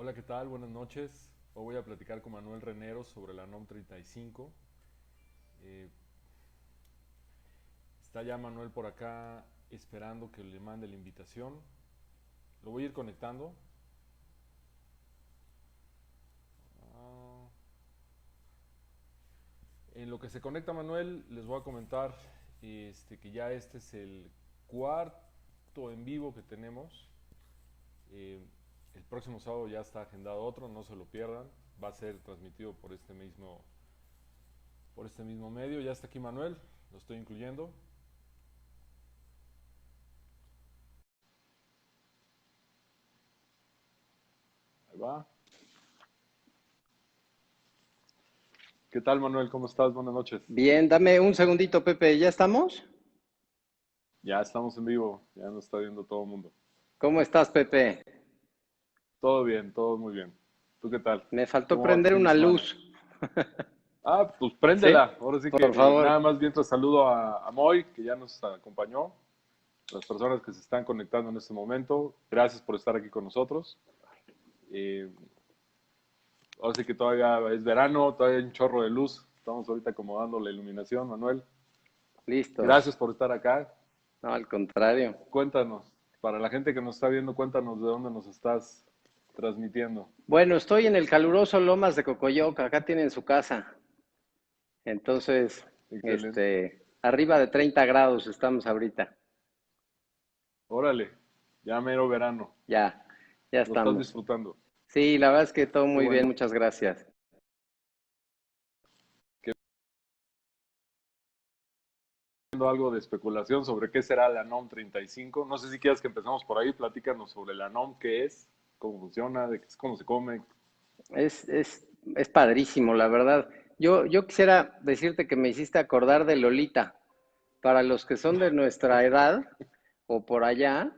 Hola, ¿qué tal? Buenas noches. Hoy voy a platicar con Manuel Renero sobre la NOM 35. Eh, Está ya Manuel por acá esperando que le mande la invitación. Lo voy a ir conectando. Ah, en lo que se conecta Manuel, les voy a comentar que ya este es el cuarto en vivo que tenemos. Eh, el próximo sábado ya está agendado otro, no se lo pierdan. Va a ser transmitido por este mismo medio. Ya está aquí Manuel, lo estoy incluyendo. Ahí va. ¿Qué tal, Manuel? ¿Cómo estás? Buenas noches. Bien, dame un segundito, Pepe. ¿Ya estamos? Ya estamos en vivo, ya nos está viendo todo el mundo. ¿Cómo estás, Pepe? Todo bien, todo muy bien. ¿Tú qué tal? Me faltó ¿Cómo va tu prender fin de una semana? luz. Pues ¿Sí? préndela. Ahora sí que Por favor. nada más mientras saludo a Moy, que ya nos acompañó, las personas que se están conectando en este momento. Gracias por estar aquí con nosotros. Eh, Ahora sí que todavía es verano, todavía hay un chorro de luz. Estamos ahorita acomodando la iluminación, Manuel. Listos. Gracias por estar acá. No, al contrario. Cuéntanos, para la gente que nos está viendo, cuéntanos de dónde nos estás transmitiendo. Bueno, estoy en el caluroso Lomas de Cocoyoc. Acá tienen su casa. Entonces, Excelente. arriba de 30 grados estamos ahorita. Órale, ya mero verano. Ya, ya Lo estás estamos. disfrutando. Sí, la verdad es que todo Qué muy bien. bueno. Muchas gracias. Que Viendo algo de especulación sobre qué será la NOM 35. No sé si quieres que empecemos por ahí. Platícanos sobre la NOM, qué es, cómo funciona, cómo se come. Es, es, es padrísimo, la verdad. Yo quisiera decirte que me hiciste acordar de Lolita. Para los que son de nuestra edad o por allá,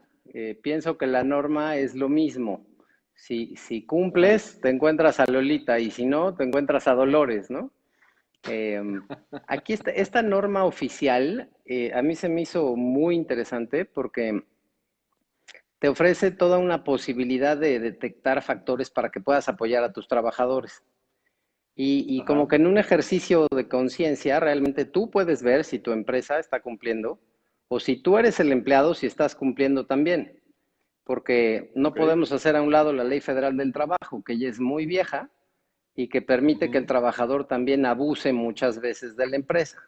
pienso que la norma es lo mismo. Si Ajá, cumples, te encuentras a Lolita y si no, te encuentras a Dolores, ¿no? Eh, Aquí esta norma oficial a mí se me hizo muy interesante porque te ofrece toda una posibilidad de detectar factores para que puedas apoyar a tus trabajadores. Y como ajá, que en un ejercicio de conciencia, realmente tú puedes ver si tu empresa está cumpliendo o si tú eres el empleado, si estás cumpliendo también. Porque no ok. podemos hacer a un lado la ley federal del trabajo, que ya es muy vieja y que permite que el Ujú. trabajador también abuse muchas veces de la empresa.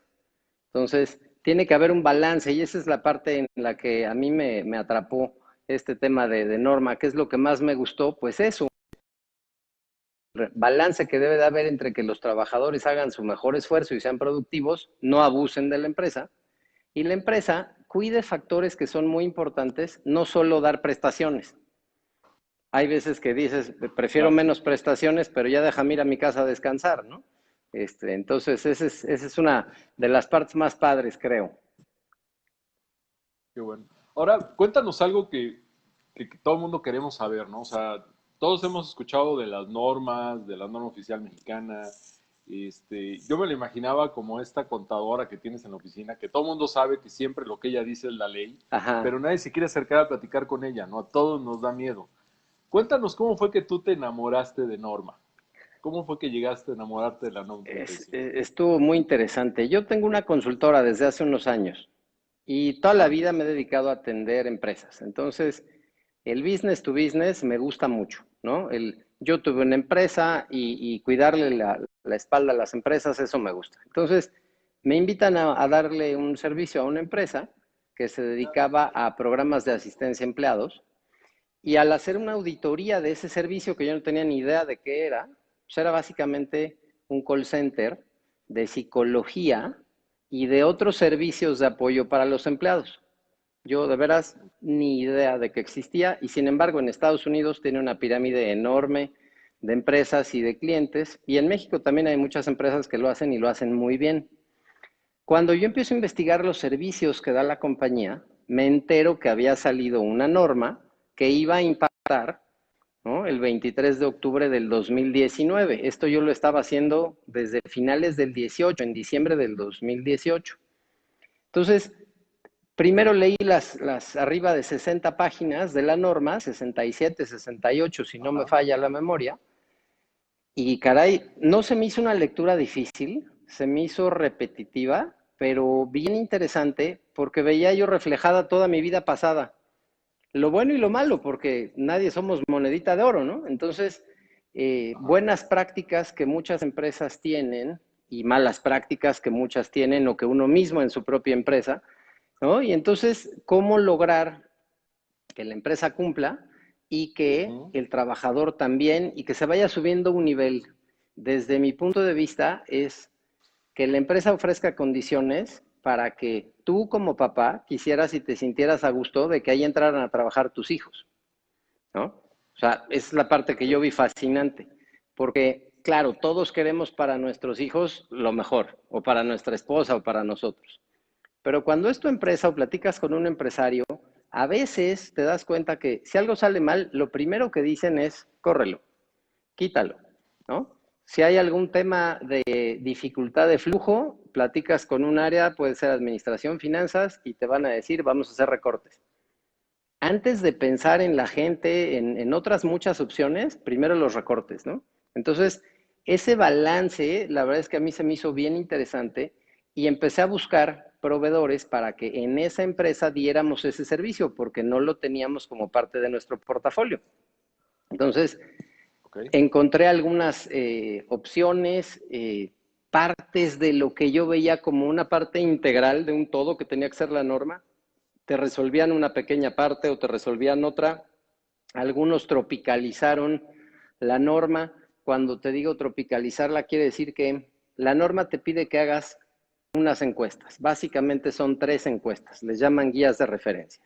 Entonces, tiene que haber un balance y esa es la parte en la que a mí me atrapó este tema de norma. ¿Qué es lo que más me gustó? Pues eso, balance que debe de haber entre que los trabajadores hagan su mejor esfuerzo y sean productivos, no abusen de la empresa, y la empresa cuide factores que son muy importantes, no solo dar prestaciones. Hay veces que dices, prefiero Claro, menos prestaciones, pero ya déjame ir a mi casa a descansar, ¿no? Entonces, esa es una de las partes más padres, creo. qué bueno. Ahora, cuéntanos algo que todo el mundo queremos saber, ¿no? O sea, todos hemos escuchado de la norma oficial mexicana. Yo me lo imaginaba como esta contadora que tienes en la oficina, que todo el mundo sabe que siempre lo que ella dice es la ley, Ajá. pero nadie se quiere acercar a platicar con ella, ¿no? A todos nos da miedo. Cuéntanos cómo fue que tú te enamoraste de Norma. ¿Cómo fue que llegaste a enamorarte de la NOM 35? Estuvo muy interesante. Yo tengo una consultora desde hace unos años y toda la Ajá, vida me he dedicado a atender empresas. Entonces, el business to business me gusta mucho, ¿no? Yo tuve una empresa y cuidarle la espalda a las empresas, eso me gusta. Entonces, me invitan a darle un servicio a una empresa que se dedicaba a programas de asistencia a empleados y al hacer una auditoría de ese servicio que yo no tenía ni idea de qué era, pues era básicamente un call center de psicología y de otros servicios de apoyo para los empleados. Yo de veras ni idea de que existía y sin embargo en Estados Unidos tiene una pirámide enorme de empresas y de clientes y en México también hay muchas empresas que lo hacen y lo hacen muy bien. Cuando yo empiezo a investigar los servicios que da la compañía, me entero que había salido una norma que iba a impactar, ¿no? El 23 de octubre del 2019. Esto yo lo estaba haciendo desde finales del 18, en diciembre del 2018. Entonces, Primero leí las arriba de 60 páginas de la norma, 67, 68, si no me Ajá. falla la memoria, y caray, no se me hizo una lectura difícil, se me hizo repetitiva, pero bien interesante porque veía yo reflejada toda mi vida pasada, lo bueno y lo malo, porque nadie somos monedita de oro, ¿no? Entonces, Ajá. buenas prácticas que muchas empresas tienen y malas prácticas que muchas tienen o que uno mismo en su propia empresa, ¿no? Y entonces, ¿cómo lograr que la empresa cumpla y que Ujú. el trabajador también y que se vaya subiendo un nivel? Desde mi punto de vista es que la empresa ofrezca condiciones para que tú como papá quisieras y te sintieras a gusto de que ahí entraran a trabajar tus hijos, ¿no? O sea, es la parte que Ok. yo vi fascinante, porque claro, todos queremos para nuestros hijos lo mejor, o para nuestra esposa o para nosotros. Pero cuando es tu empresa o platicas con un empresario, a veces te das cuenta que si algo sale mal, lo primero que dicen es, córrelo, quítalo, ¿no? Si hay algún tema de dificultad de flujo, platicas con un área, puede ser administración, finanzas, y te van a decir, vamos a hacer recortes. Antes de pensar en la gente, en otras muchas opciones, primero los recortes, ¿no? Entonces, ese balance, la verdad es que a mí se me hizo bien interesante y empecé a buscar proveedores para que en esa empresa diéramos ese servicio, porque no lo teníamos como parte de nuestro portafolio. Entonces, Ok. encontré algunas opciones, partes de lo que yo veía como una parte integral de un todo que tenía que ser la norma, te resolvían una pequeña parte o te resolvían otra. Algunos tropicalizaron la norma. Cuando te digo tropicalizarla, quiere decir que la norma te pide que hagas unas encuestas. Básicamente son 3 encuestas, les llaman guías de referencia.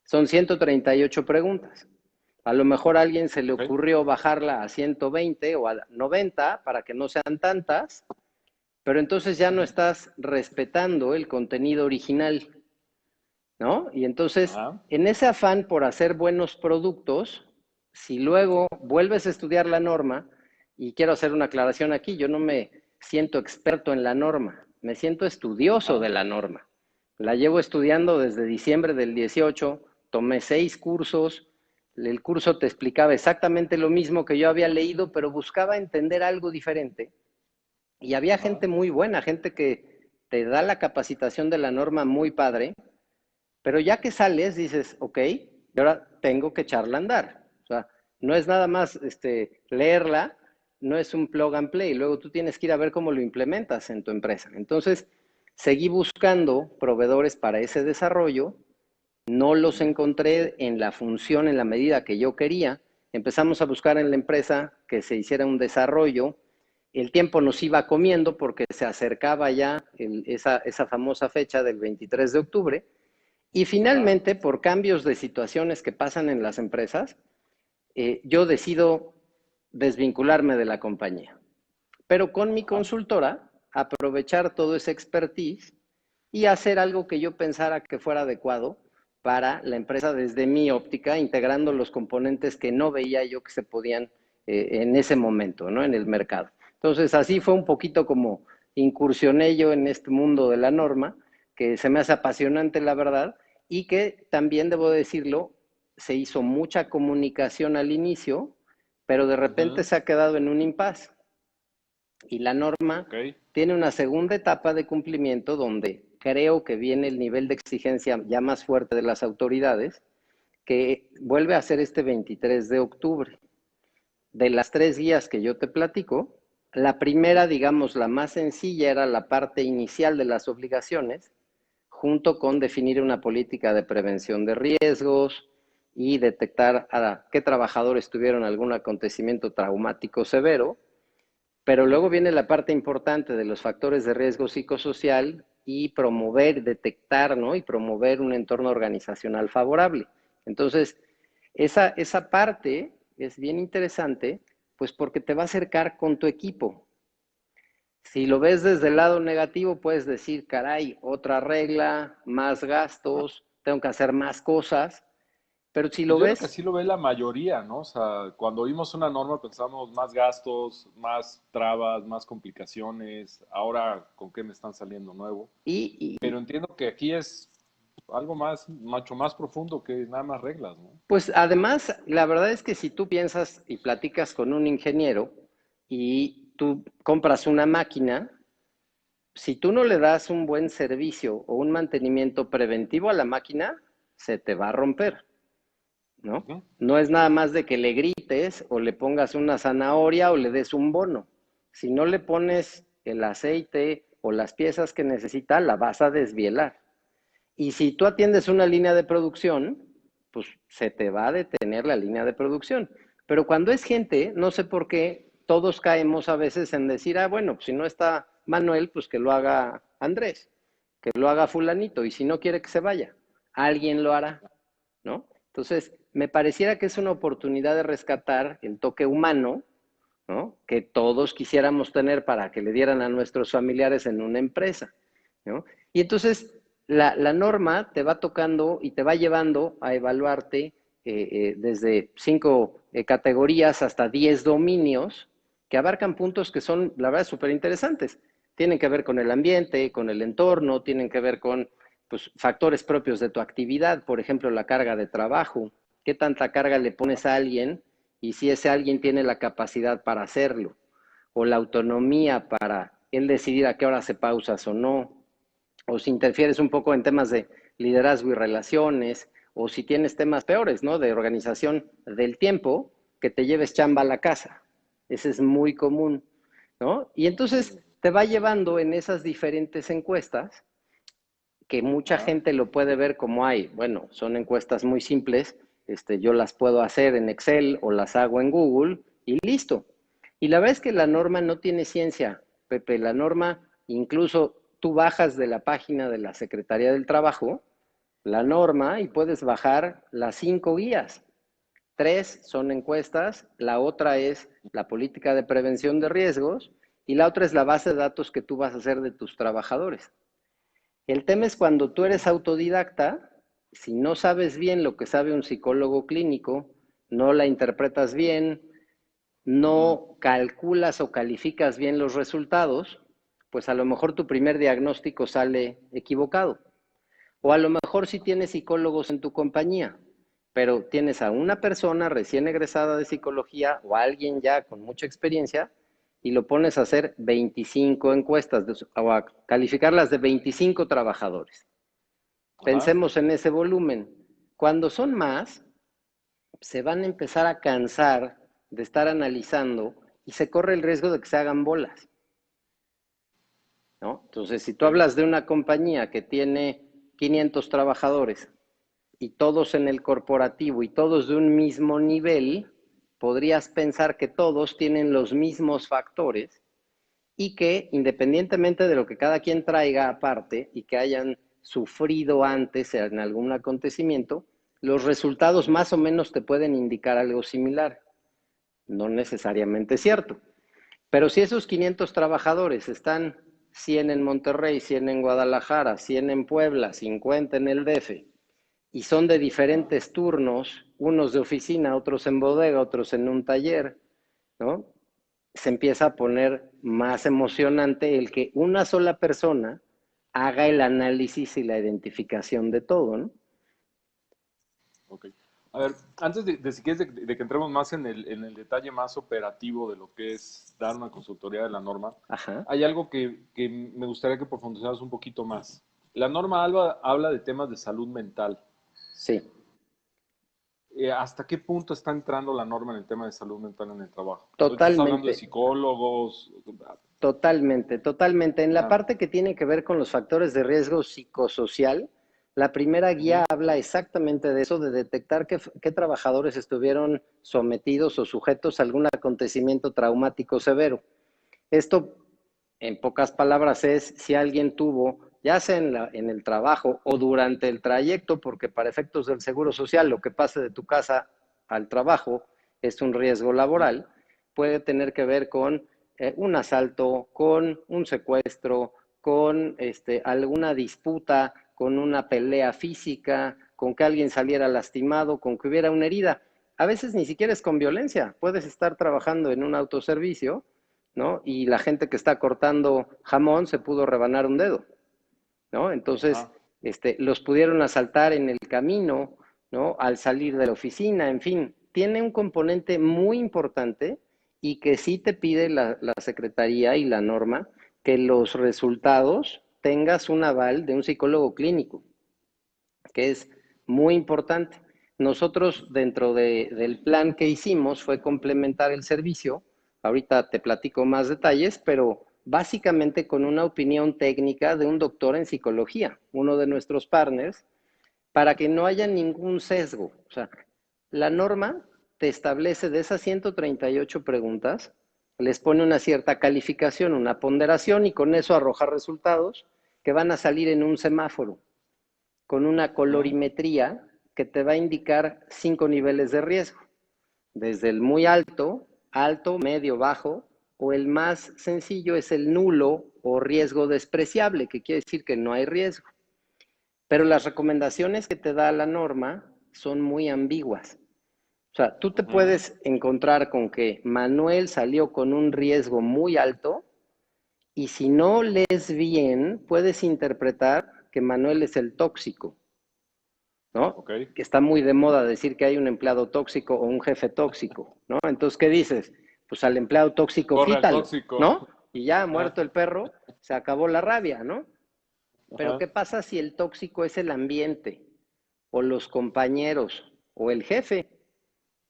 Son 138 preguntas. A lo mejor a alguien se le Ok. ocurrió bajarla a 120 o a 90 para que no sean tantas, pero entonces ya no Ujú. estás respetando el contenido original, ¿no? Y entonces, Ajá. en ese afán por hacer buenos productos, si luego vuelves a estudiar la norma, y quiero hacer una aclaración aquí, yo no me siento experto en la norma, me siento estudioso Ajá. de la norma. La llevo estudiando desde diciembre del 18, tomé 6 cursos, el curso te explicaba exactamente lo mismo que yo había leído, pero buscaba entender algo diferente. Y había Ajá. gente muy buena, gente que te da la capacitación de la norma muy padre, pero ya que sales, dices, ok, y ahora tengo que echarla a andar. O sea, no es nada más leerla, no es un plug and play. Luego tú tienes que ir a ver cómo lo implementas en tu empresa. Entonces, seguí buscando proveedores para ese desarrollo. No los Ujú. encontré en la función, en la medida que yo quería. Empezamos a buscar en la empresa que se hiciera un desarrollo. El tiempo nos iba comiendo porque se acercaba ya esa famosa fecha del 23 de octubre y Ajá. finalmente, por cambios de situaciones que pasan en las empresas, yo decido desvincularme de la compañía. Pero con mi Ajá. consultora, aprovechar todo ese expertise y hacer algo que yo pensara que fuera adecuado para la empresa desde mi óptica, integrando los componentes que no veía yo que se podían en ese momento, ¿no? En el mercado. Entonces, así fue un poquito como incursioné yo en este mundo de la norma, que se me hace apasionante, la verdad, y que también debo decirlo, se hizo mucha comunicación al inicio, pero de repente Ujú. se ha quedado en un impasse. Y la norma Ok. tiene una segunda etapa de cumplimiento donde creo que viene el nivel de exigencia ya más fuerte de las autoridades, que vuelve a ser este 23 de octubre. De las 3 guías que yo te platico, la primera, Sí. digamos, la más sencilla era la parte inicial de las obligaciones, junto con definir una política de prevención de riesgos y detectar a qué trabajadores tuvieron algún acontecimiento traumático severo, pero Ujú. luego viene la parte importante de los factores de riesgo psicosocial y promover, detectar, ¿no? Y promover un entorno organizacional favorable. Entonces, esa parte es bien interesante, pues porque te va a acercar con tu equipo. Si lo ves desde el lado negativo, puedes decir, caray, otra regla, más Ajá. gastos, tengo que hacer más cosas, pero si Pues lo yo creo que ves así lo ve la mayoría, ¿no? O sea, cuando vimos una norma pensamos más gastos, más trabas, más complicaciones. Ahora, ¿con qué me están saliendo nuevo? y Pero entiendo que aquí es algo más, mucho más profundo que nada más reglas, ¿no? Pues además, la verdad es que si tú piensas y platicas con un ingeniero y tú compras una máquina, si tú no le das un buen servicio o un mantenimiento preventivo a la máquina, se te va a romper, ¿no? Ujú. No es nada más de que le grites o le pongas una zanahoria o le des un bono. Si no le pones el aceite o las piezas que necesita, la vas a desvielar. Y si tú atiendes una línea de producción, pues se te va a detener la línea de producción. Pero cuando es gente, no sé por qué, todos caemos a veces en decir, ah, bueno, pues si no está Manuel, pues que lo haga Andrés, que lo haga fulanito, y si no quiere que se vaya, alguien lo hará, ¿no? Entonces, me pareciera que es una oportunidad de rescatar el toque humano, ¿no? Que todos quisiéramos tener para que le dieran a nuestros familiares en una empresa, ¿no? Y entonces la norma te va tocando y te va llevando a evaluarte desde 5 categorías hasta 10 dominios que abarcan puntos que son, la verdad, súper interesantes. Tienen que ver con el ambiente, con el entorno, tienen que ver con pues, factores propios de tu actividad, por ejemplo, la carga de trabajo, qué tanta carga le pones a alguien y si ese alguien tiene la capacidad para hacerlo, o la autonomía para él decidir a qué hora se pausas o no, o si interfieres un poco en temas de liderazgo y relaciones, o si tienes temas peores, ¿no? De organización del tiempo, que te lleves chamba a la casa. Ese es muy común, ¿no? Y entonces te va llevando en esas diferentes encuestas que mucha Ajá. gente lo puede ver como hay, bueno, son encuestas muy simples, yo las puedo hacer en Excel o las hago en Google y listo. Y la verdad es que la norma no tiene ciencia, Pepe, la norma, incluso tú bajas de la página de la Secretaría del Trabajo, la norma y puedes bajar las 5 guías. 3 son encuestas, la otra es la política de prevención de riesgos y la otra es la base de datos que tú vas a hacer de tus trabajadores. El tema es cuando tú eres autodidacta, si no sabes bien lo que sabe un psicólogo clínico, no la interpretas bien, Ujú. no calculas o calificas bien los resultados, pues a lo mejor tu primer diagnóstico sale equivocado. O a lo mejor sí tienes psicólogos en tu compañía, pero tienes a una persona recién egresada de psicología o a alguien ya con mucha experiencia y lo pones a hacer 25 encuestas o a calificarlas de 25 trabajadores. Ajá. Pensemos en ese volumen. Cuando son más, se van a empezar a cansar de estar analizando y se corre el riesgo de que se hagan bolas, ¿no? Entonces, si tú Ok. hablas de una compañía que tiene 500 trabajadores y todos en el corporativo y todos de un mismo nivel, podrías pensar que todos tienen los mismos factores y que independientemente de lo que cada quien traiga aparte y que hayan sufrido antes en algún acontecimiento, los resultados más o menos te pueden indicar algo similar. No necesariamente cierto. Pero si esos 500 trabajadores están 100 en Monterrey, 100 en Guadalajara, 100 en Puebla, 50 en el DF, y son de diferentes turnos, unos de oficina, otros en bodega, otros en un taller, ¿no? Se empieza a poner más emocionante el que una sola persona haga el análisis y la identificación de todo, ¿no? Ok. A ver, antes de si quieres, de que entremos más en el detalle más operativo de lo que es dar una consultoría de la norma, Ajá, hay algo que me gustaría que profundizaras un poquito más. La norma habla de temas de salud mental. sí, ¿Hasta qué punto está entrando la norma en el tema de salud mental en el trabajo? Ahorita estás hablando de totalmente. psicólogos. Totalmente, totalmente. En la Ajá. parte que tiene que ver con los factores de riesgo psicosocial, la primera guía Ujú. habla exactamente de eso, de detectar qué trabajadores estuvieron sometidos o sujetos a algún acontecimiento traumático severo. Esto, en pocas palabras, es si alguien tuvo, ya sea en el trabajo o durante el trayecto, porque para efectos del seguro social, lo que pase de tu casa al trabajo es un riesgo Ujú. laboral, puede tener que ver con un asalto, con un secuestro, con alguna disputa, con una pelea física, con que alguien saliera lastimado, con que hubiera una herida. A veces ni siquiera es con violencia. Puedes estar trabajando en un autoservicio, ¿no? Y la gente que está cortando jamón se pudo rebanar un dedo, ¿no? Entonces, Ajá. los pudieron asaltar en el camino, ¿no? Al salir de la oficina, en fin, tiene un componente muy importante y que sí te pide la Secretaría y la norma que los resultados tengas un aval de un psicólogo clínico, que es muy importante. Nosotros del plan que hicimos fue complementar el servicio. Ahorita te platico más detalles, pero básicamente con una opinión técnica de un doctor en psicología, uno de nuestros partners, para que no haya ningún sesgo. O sea, la norma te establece de esas 138 preguntas, les pone una cierta calificación, una ponderación y con eso arroja resultados que van a salir en un semáforo con una Ujú. colorimetría que te va a indicar 5 niveles de riesgo, desde el muy alto, alto, medio, bajo, o el más sencillo es el nulo o riesgo despreciable, que quiere decir que no hay riesgo. Pero las recomendaciones que te da la norma son muy ambiguas. O sea, tú te Ujú. puedes encontrar con que Manuel salió con un riesgo muy alto y si no lees bien, puedes interpretar que Manuel es el tóxico, ¿no? Ok. Que está muy de moda decir que hay un empleado tóxico o un jefe tóxico, ¿no? Entonces, ¿qué dices? Pues al empleado tóxico Corre al quítalo, tóxico. ¿no? Y ya Ajá. muerto el perro, se acabó la rabia, ¿no? Pero Ajá. ¿qué pasa si el tóxico es el ambiente o los compañeros o el jefe,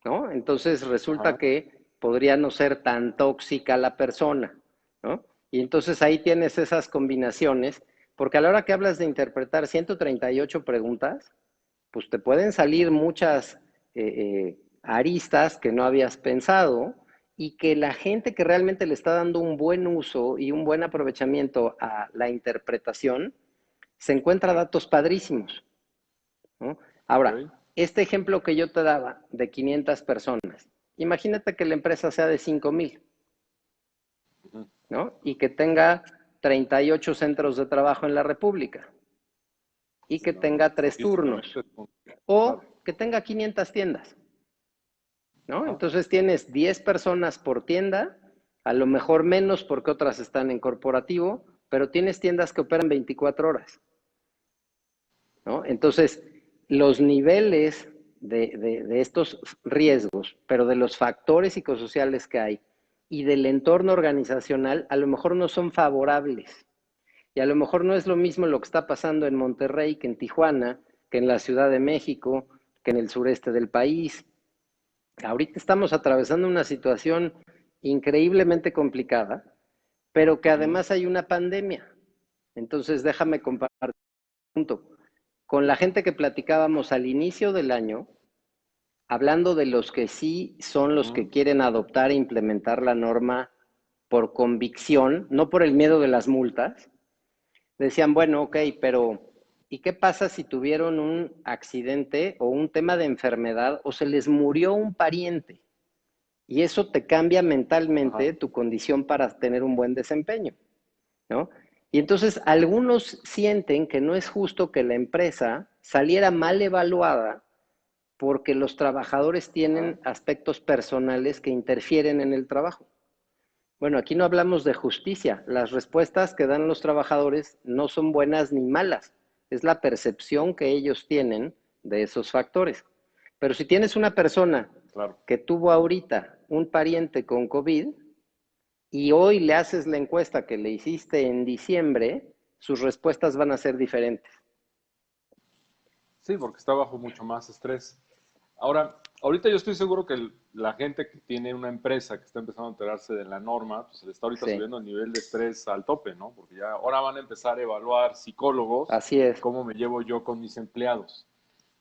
¿no? Entonces resulta Ajá. que podría no ser tan tóxica la persona, ¿no? Y entonces ahí tienes esas combinaciones, porque a la hora que hablas de interpretar 138 preguntas, pues te pueden salir muchas aristas que no habías pensado y que la gente que realmente le está dando un buen uso y un buen aprovechamiento a la interpretación, se encuentra datos padrísimos, ¿no? Ok. Ahora, este ejemplo que yo te daba de 500 personas, imagínate que la empresa sea de 5,000, Ujú. ¿no? Y que tenga 38 centros de trabajo en la República y Sí, que no, tenga tres turnos logísticamente es o claro. que tenga 500 tiendas, ¿no? Ajá. Entonces tienes 10 personas por tienda, a lo mejor menos porque otras están en corporativo, pero tienes tiendas que operan 24 horas, ¿no? Entonces, los niveles de estos riesgos, pero de los factores psicosociales que hay y del entorno organizacional, a lo mejor no son favorables. Y a lo mejor no es lo mismo lo que está pasando en Monterrey que en Tijuana, que en la Ciudad de México, que en el sureste del país. Ahorita estamos atravesando una situación increíblemente complicada, pero que Ujú. además hay una pandemia. Entonces, déjame compartir un punto. Con la gente que platicábamos al inicio del año, hablando de los que sí son los Ujú. que quieren adoptar e implementar la norma por convicción, no por el miedo de las multas, decían, bueno, ok, pero ¿y qué pasa si tuvieron un accidente o un tema de enfermedad o se les murió un pariente? Y eso te cambia Ajá. mentalmente tu condición para tener un buen desempeño, ¿no? Y entonces algunos sienten que no es justo que la empresa saliera mal evaluada porque los trabajadores Ajá. tienen aspectos personales que interfieren en el trabajo. Bueno, aquí no hablamos de justicia. Las respuestas que dan los trabajadores no son buenas ni malas. Es la percepción que ellos tienen de esos factores. Pero si tienes una persona Claro. que tuvo ahorita un pariente con COVID y hoy le haces la encuesta que le hiciste en diciembre, sus respuestas van a ser diferentes. Sí, porque está bajo mucho más estrés. Ahora, ahorita yo estoy seguro que la gente que tiene una empresa que está empezando a enterarse de la norma, pues se le está ahorita Sí, subiendo el nivel de estrés al tope, ¿no? Porque ya ahora van a empezar a evaluar psicólogos así es. cómo me llevo yo con mis empleados.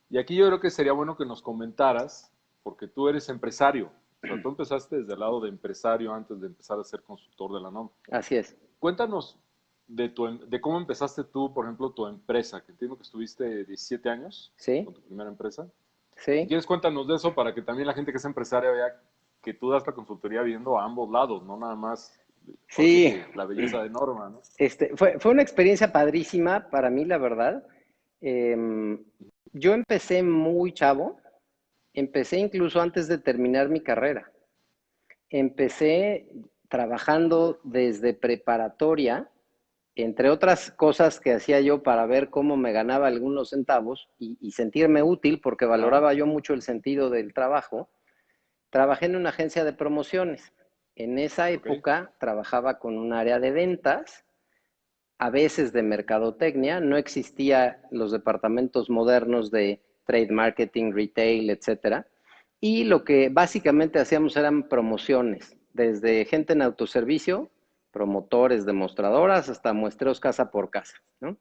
Y aquí yo creo que sería bueno que nos comentaras, porque tú eres empresario, o sea, tú empezaste desde el lado de empresario antes de empezar a ser consultor de la norma. Así es. Cuéntanos de cómo empezaste tú, por ejemplo, tu empresa, que entiendo que estuviste 17 años Sí, con tu primera empresa. Si sí, quieres, cuéntanos de eso para que también la gente que es empresaria vea que tú das la consultoría viendo a ambos lados, no nada más, ahora sí sí. que la belleza de Norma, ¿no? Fue una experiencia padrísima para mí, la verdad. Yo empecé muy chavo, empecé incluso antes de terminar mi carrera. Empecé trabajando desde preparatoria entre otras cosas que hacía yo para ver cómo me ganaba algunos centavos y sentirme útil, porque Ajá, valoraba yo mucho el sentido del trabajo, trabajé en una agencia de promociones. En esa ok, época trabajaba con un área de ventas, a veces de mercadotecnia, no existía los departamentos modernos de trade marketing, retail, etcétera. Y lo que básicamente hacíamos eran promociones, desde gente en autoservicio, promotores, demostradoras, hasta muestreos casa por casa, ¿no?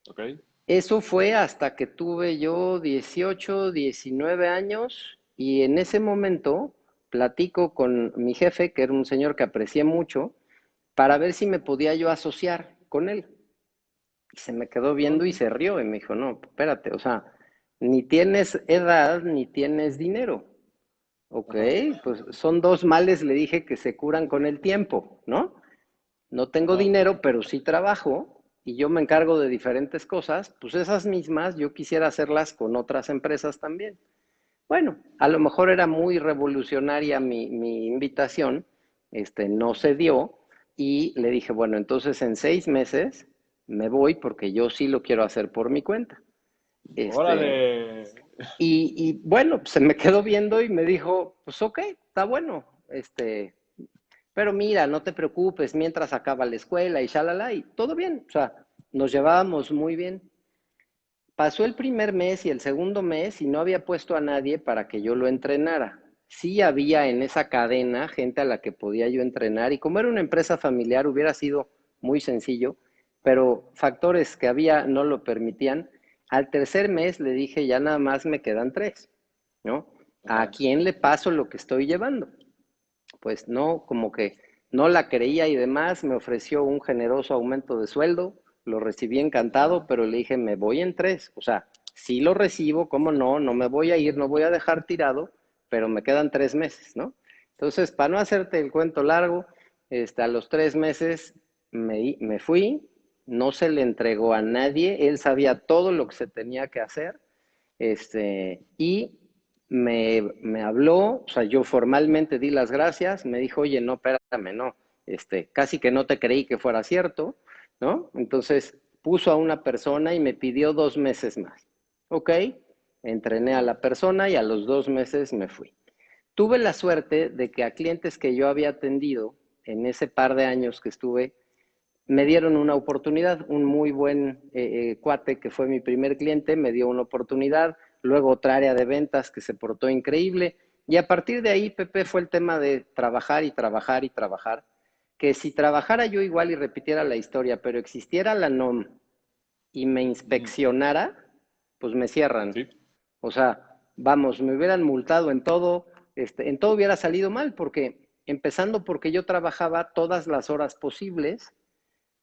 ok. Eso fue hasta que tuve yo 18, 19 años y en ese momento platico con mi jefe, que era un señor que aprecié mucho, para ver si me podía yo asociar con él. Y se me quedó viendo y Órale. se rió y me dijo, no, espérate, o sea, ni tienes edad ni tienes dinero. Ok, Ajá, pues son dos males, le dije, que se curan con el tiempo, ¿no? No tengo ajá. dinero, pero sí trabajo y yo me encargo de diferentes cosas, pues esas mismas yo quisiera hacerlas con otras empresas también. Bueno, a lo mejor era muy revolucionaria mi invitación, no se dio y le dije, bueno, entonces en 6 meses me voy porque yo sí lo quiero hacer por mi cuenta. Este, Órale. y bueno, pues se me quedó viendo y me dijo, pues ok, está bueno, pero mira, no te preocupes mientras acaba la escuela y shalala, y todo bien, o sea, nos llevábamos muy bien. Pasó el primer mes y el segundo mes y no había puesto a nadie para que yo lo entrenara. Sí había en esa cadena gente a la que podía yo entrenar y como era una empresa familiar hubiera sido muy sencillo, pero factores que había no lo permitían. Al tercer mes le dije, ya nada más me quedan tres, ¿no? ¿A Ajá. quién le paso lo que estoy llevando? Pues no, como que no la creía y demás, me ofreció un generoso aumento de sueldo, lo recibí encantado, Ajá. pero le dije, me voy en tres, o sea, sí lo recibo, cómo no, no me voy a ir, no voy a dejar tirado, pero me quedan 3 meses, ¿no? Entonces, para no hacerte el cuento largo, a los 3 meses me fui, no se le entregó a nadie, él sabía todo lo que se tenía que hacer, y me habló, o sea, yo formalmente di las gracias, me dijo, oye, no, espérame, no, casi que no te creí que fuera cierto, ¿no? Entonces puso a una persona y me pidió 2 meses más. Ok, entrené a Ajá. la persona y a los 2 meses me fui. Tuve la suerte de que a clientes que yo había atendido en ese par de años que estuve, me dieron una oportunidad, un muy buen cuate que fue mi primer cliente, me dio una oportunidad, luego otra área de ventas que se portó increíble y a partir de ahí, Pepe, fue el tema de trabajar y trabajar y trabajar, que si trabajara yo igual y repitiera la historia, pero existiera la NOM y me Ujú. inspeccionara, pues me cierran. Sí. O sea, vamos, me hubieran multado en todo hubiera salido mal, porque empezando porque yo trabajaba todas las horas posibles,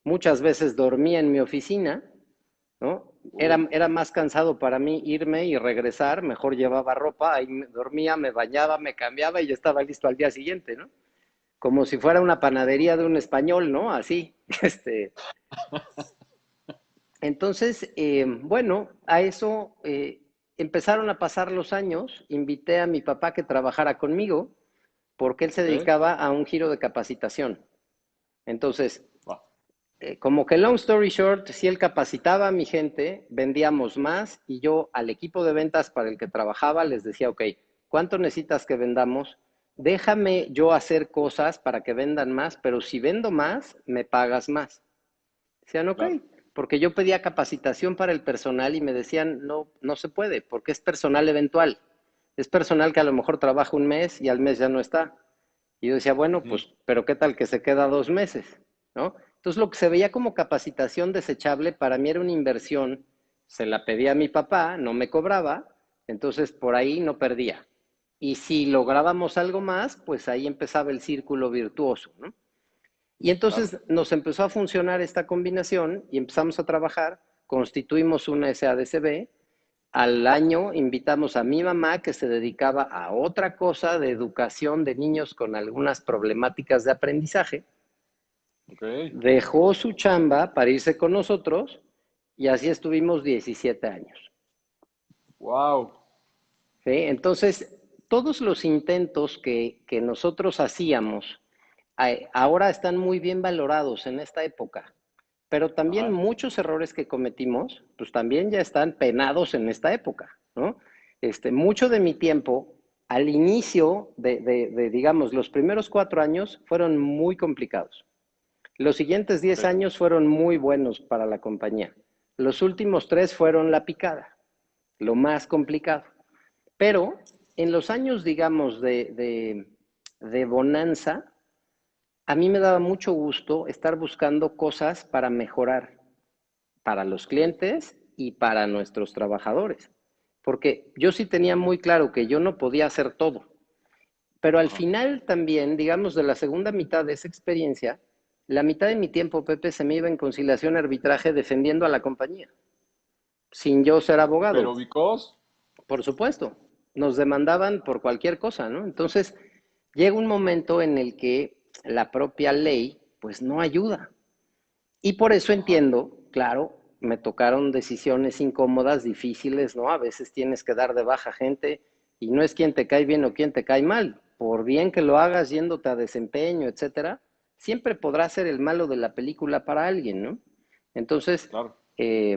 muchas veces dormía en mi oficina, ¿no? Uy. Era más cansado para mí irme y regresar, mejor llevaba ropa, ahí dormía, me bañaba, me cambiaba y ya estaba listo al día siguiente, ¿no? Como si fuera una panadería de un español, ¿no? Así, Entonces, bueno, a eso empezaron a pasar los años, invité a mi papá que trabajara conmigo, porque él se Ok. dedicaba a un giro de capacitación. Entonces, Va. como que long story short, si él capacitaba a mi gente, vendíamos más y yo al equipo de ventas para el que trabajaba les decía, ok, ¿cuánto necesitas que vendamos? Déjame yo hacer cosas para que vendan más, pero si vendo más, me pagas más. Decían, ok, Claro. porque yo pedía capacitación para el personal y me decían, no, no se puede, porque es personal eventual. Es personal que a lo mejor trabaja un mes y al mes ya no está. Y yo decía, bueno, Ujú. pues, pero ¿qué tal que se queda 2 meses? ¿No? Entonces lo que se veía como capacitación desechable para mí era una inversión. Se la pedía a mi papá, no me cobraba, entonces por ahí no perdía. Y si lográbamos algo más, pues ahí empezaba el círculo virtuoso, ¿no? Y Claro. entonces nos empezó a funcionar esta combinación y empezamos a trabajar, constituimos una SADCB. Al año invitamos a mi mamá que se dedicaba a otra cosa de educación de niños con algunas problemáticas de aprendizaje. Ok. Dejó su chamba para irse con nosotros y así estuvimos 17 años. Wow. ¿Sí? Entonces, todos los intentos que nosotros hacíamos ahora están muy bien valorados en esta época. pero también Ajá, muchos errores que cometimos, pues también ya están penados en esta época, ¿no? Mucho de mi tiempo, al inicio digamos, los primeros 4 años fueron muy complicados. Los siguientes 10 años fueron muy buenos para la compañía. Los últimos 3 fueron la picada, lo más complicado. Pero en los años, digamos, de bonanza, a mí me daba mucho gusto estar buscando cosas para mejorar para los clientes y para nuestros trabajadores. Porque yo sí tenía muy claro que yo no podía hacer todo. Pero al ajá. final también, digamos, de la segunda mitad de esa experiencia, la mitad de mi tiempo, Pepe, se me iba en conciliación y arbitraje defendiendo a la compañía, sin yo ser Pero abogado. because, Por supuesto, nos demandaban por cualquier cosa, ¿no? Entonces, llega un momento en el que la propia ley, pues no ayuda. Y por eso ajá, entiendo, claro, me tocaron decisiones incómodas, difíciles, ¿no? A veces tienes que dar de baja gente y no es quien te cae bien o quien te cae mal. Por bien que lo hagas yéndote a desempeño, etcétera, siempre podrás ser el malo de la película para alguien, ¿no? Entonces, claro.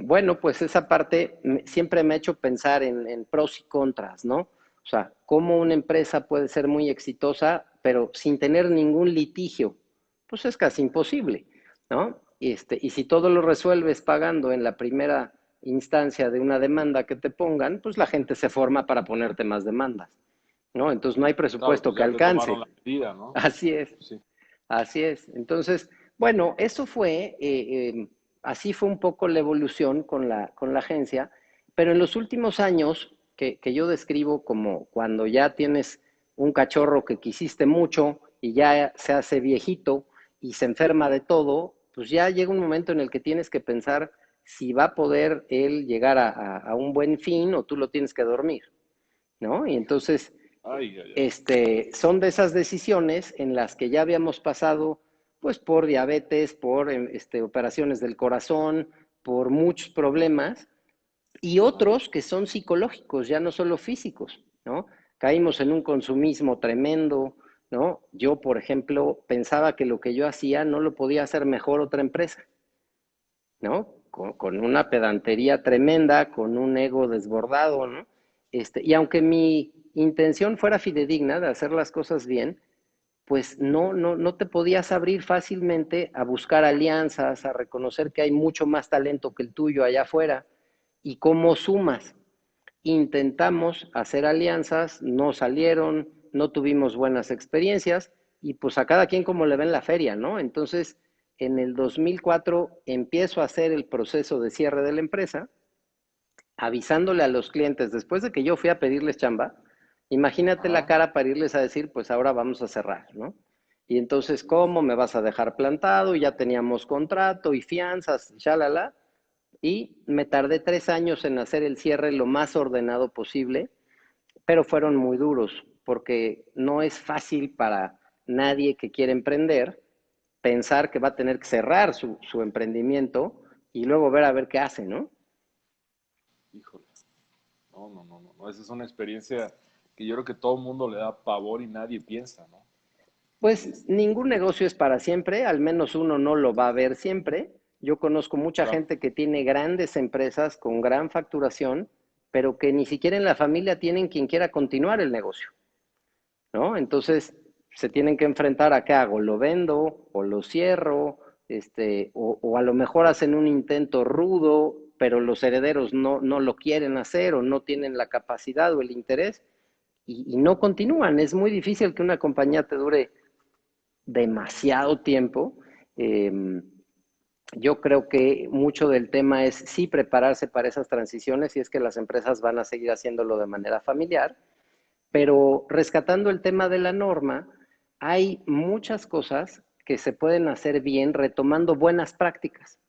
bueno, pues esa parte siempre me ha hecho pensar en pros y contras, ¿no? O sea, cómo una empresa puede ser muy exitosa, pero sin tener ningún litigio, pues es casi imposible, ¿no? Y si todo lo resuelves pagando en la primera instancia de una demanda que te pongan, pues la gente se forma para ponerte más demandas, ¿no? Entonces no hay Claro, presupuesto pues que ya te alcance. tomaron la medida, ¿no? Así es, Sí. así es. Entonces, bueno, eso fue, así fue un poco la evolución con la agencia, pero en los últimos años, que yo describo como cuando ya tienes un cachorro que quisiste mucho y ya se hace viejito y se enferma de todo, pues ya llega un momento en el que tienes que pensar si va a poder él llegar a un buen fin o tú lo tienes que dormir, ¿no? Y entonces Ay, ay, ay. son de esas decisiones en las que ya habíamos pasado, pues, por diabetes, por operaciones del corazón, por muchos problemas, y Ajá. otros que son psicológicos, ya no solo físicos, ¿no? Caímos en un consumismo tremendo, ¿no? Yo, por ejemplo, pensaba que lo que yo hacía no lo podía hacer mejor otra empresa, ¿no? Con una pedantería tremenda, con un ego desbordado, ¿no? Y aunque mi intención fuera fidedigna de hacer las cosas bien, pues no te podías abrir fácilmente a buscar alianzas, a reconocer que hay mucho más talento que el tuyo allá afuera y cómo sumas. Intentamos hacer alianzas, no salieron, no tuvimos buenas experiencias y pues a cada quien como le ven la feria, ¿no? Entonces, en el 2004 empiezo a hacer el proceso de cierre de la empresa, avisándole a los clientes después de que yo fui a pedirles chamba, imagínate la Ajá. cara para irles a decir, pues ahora vamos a cerrar, ¿no? Y entonces, ¿cómo me vas a dejar plantado? Ya teníamos contrato y fianzas, shalala. Y me tardé 3 años en hacer el cierre lo más ordenado posible, pero fueron muy duros, porque no es fácil para nadie que quiere emprender pensar que va a tener que cerrar su emprendimiento y luego ver a ver qué hace, ¿no? Híjole. No, no, no, no. Esa es una experiencia que yo creo que todo el mundo le da pavor y nadie piensa, ¿no? Pues Este, ningún negocio es para siempre, al menos uno no lo va a ver siempre. Yo conozco mucha claro. gente que tiene grandes empresas con gran facturación, pero que ni siquiera en la familia tienen quien quiera continuar el negocio, ¿no? Entonces se tienen que enfrentar a qué hago, lo vendo o lo cierro, o a lo mejor hacen un intento rudo, pero los herederos no lo quieren hacer o no tienen la capacidad o el interés y no continúan. Es muy difícil que una compañía te dure demasiado tiempo. Eh, yo creo que mucho del tema es sí prepararse para esas transiciones y es que las empresas van a seguir haciéndolo de manera familiar, pero rescatando el tema de la norma, hay muchas cosas que se pueden hacer bien retomando buenas prácticas.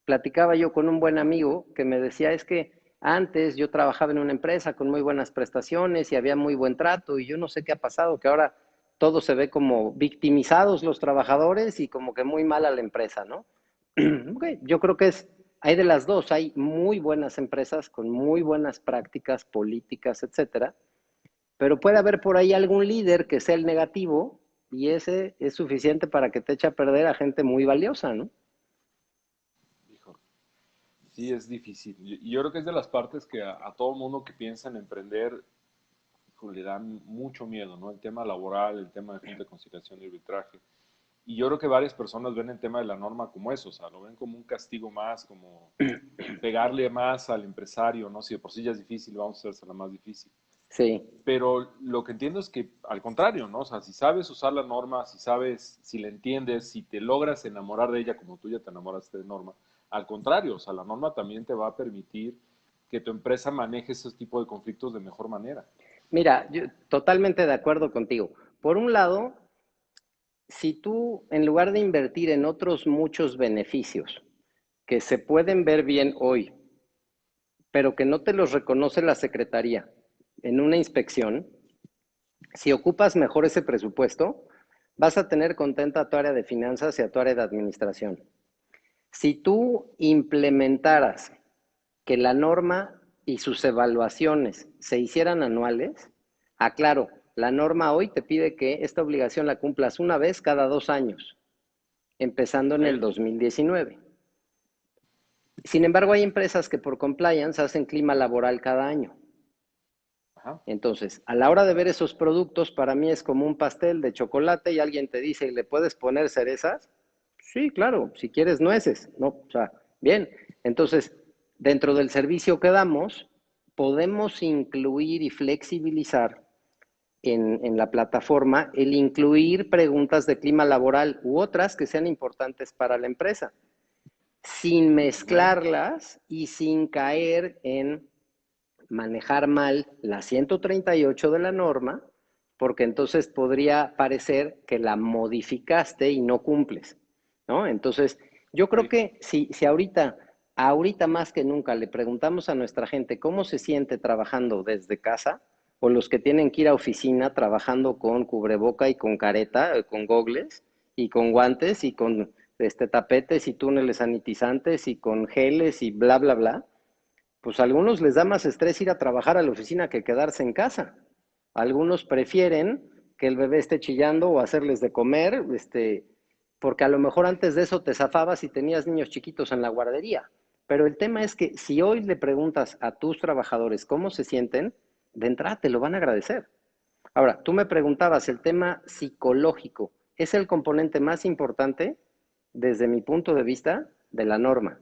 Platicaba yo con un buen amigo que me decía, es que antes yo trabajaba en una empresa con muy buenas prestaciones y había muy buen trato y yo no sé qué ha pasado, que ahora todo se ve como victimizados los trabajadores y como que muy mal a la empresa, ¿no? Okay, yo creo que hay de las dos, hay muy buenas empresas con muy buenas prácticas políticas, etcétera, pero puede haber por ahí algún líder que sea el negativo y ese es suficiente para que te eche a perder a gente muy valiosa, ¿no? Sí, es difícil. Y yo creo que es de las partes que a todo mundo que piensa en emprender pues, le da mucho miedo, ¿no? El tema laboral, el tema de junta de conciliación y arbitraje. Y yo creo que varias personas ven el tema de la norma como eso, o sea, lo ven como un castigo más, como pegarle más al empresario, ¿no? Si de por sí ya es difícil, vamos a hacerse la más difícil. Sí, Pero lo que entiendo es que al contrario, ¿no? O sea, si sabes usar la norma, si sabes, si la entiendes, si te logras enamorar de ella como tú ya te enamoraste de norma, al contrario, o sea, la norma también te va a permitir que tu empresa maneje ese tipo de conflictos de mejor manera. mira, yo totalmente de acuerdo contigo. Por un lado, si tú, en lugar de invertir en otros muchos beneficios que se pueden ver bien hoy, pero que no te los reconoce la Secretaría en una inspección, si ocupas mejor ese presupuesto, vas a tener contenta a tu área de finanzas y a tu área de administración. Si tú implementaras que la norma y sus evaluaciones se hicieran anuales, aclaro, la norma hoy te pide que esta obligación la cumplas una vez cada 2 años, empezando en el ¿Ok? 2019. Sin embargo, hay empresas que por compliance hacen clima laboral cada año. Ajá. Entonces, a la hora de ver esos productos, para mí es como un pastel de chocolate y alguien te dice, ¿le puedes poner cerezas? Sí, claro, si quieres nueces, ¿no? O sea, bien. Entonces, dentro del servicio que damos, podemos incluir y flexibilizar en la plataforma el incluir preguntas de clima laboral u otras que sean importantes para la empresa, sin Ujú. mezclarlas y sin caer en manejar mal la 138 de la norma, porque entonces podría parecer que la modificaste y no cumples, ¿no? Entonces, yo creo Sí, que si ahorita más que nunca le preguntamos a nuestra gente cómo se siente trabajando desde casa, o los que tienen que ir a oficina trabajando con cubreboca y con careta, con gogles y con guantes y con tapetes y túneles sanitizantes y con geles y bla, bla, bla, pues a algunos les da más estrés ir a trabajar a la oficina que quedarse en casa. Algunos prefieren que el bebé esté chillando o hacerles de comer, porque a lo mejor antes de eso te zafabas y tenías niños chiquitos en la guardería. Pero el tema es que si hoy le preguntas a tus trabajadores cómo se sienten, de entrada te lo van a agradecer. Ahora, tú me preguntabas, el tema psicológico es el componente más importante desde mi punto de vista de la norma,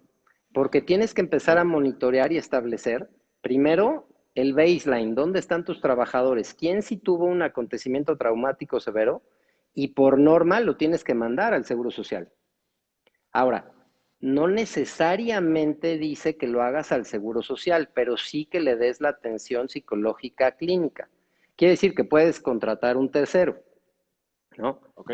porque tienes que empezar a sí. monitorear y establecer primero el baseline, dónde están tus trabajadores, quién sí tuvo un acontecimiento traumático severo y por norma lo tienes que mandar al Seguro Social. Ahora, no necesariamente dice que lo hagas al Seguro Social, pero sí que le des la atención psicológica clínica. Quiere decir que puedes contratar un tercero, ¿no? Ok.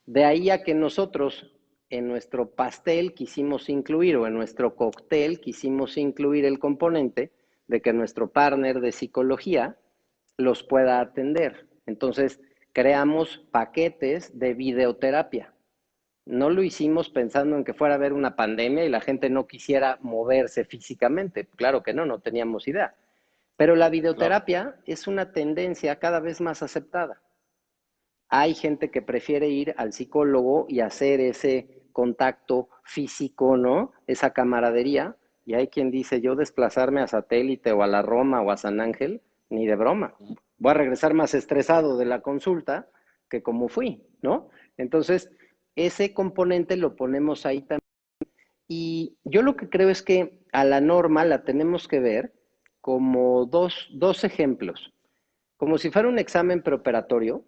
De ahí a que nosotros en nuestro pastel quisimos incluir o en nuestro cóctel quisimos incluir el componente de que nuestro partner de psicología los pueda atender. Entonces, creamos paquetes de videoterapia. No lo hicimos pensando en que fuera a haber una pandemia y la gente no quisiera moverse físicamente. Claro que no, no teníamos idea. Pero la Claro. videoterapia es una tendencia cada vez más aceptada. Hay gente que prefiere ir al psicólogo y hacer ese contacto físico, ¿no? Esa camaradería. Y hay quien dice, yo desplazarme a Satélite o a la Roma o a San Ángel, ni de broma. Ujú. Voy a regresar más estresado de la consulta que como fui, ¿no? Entonces, ese componente lo ponemos ahí también. Y yo lo que creo es que a la norma la tenemos que ver como dos ejemplos, como si fuera un examen preoperatorio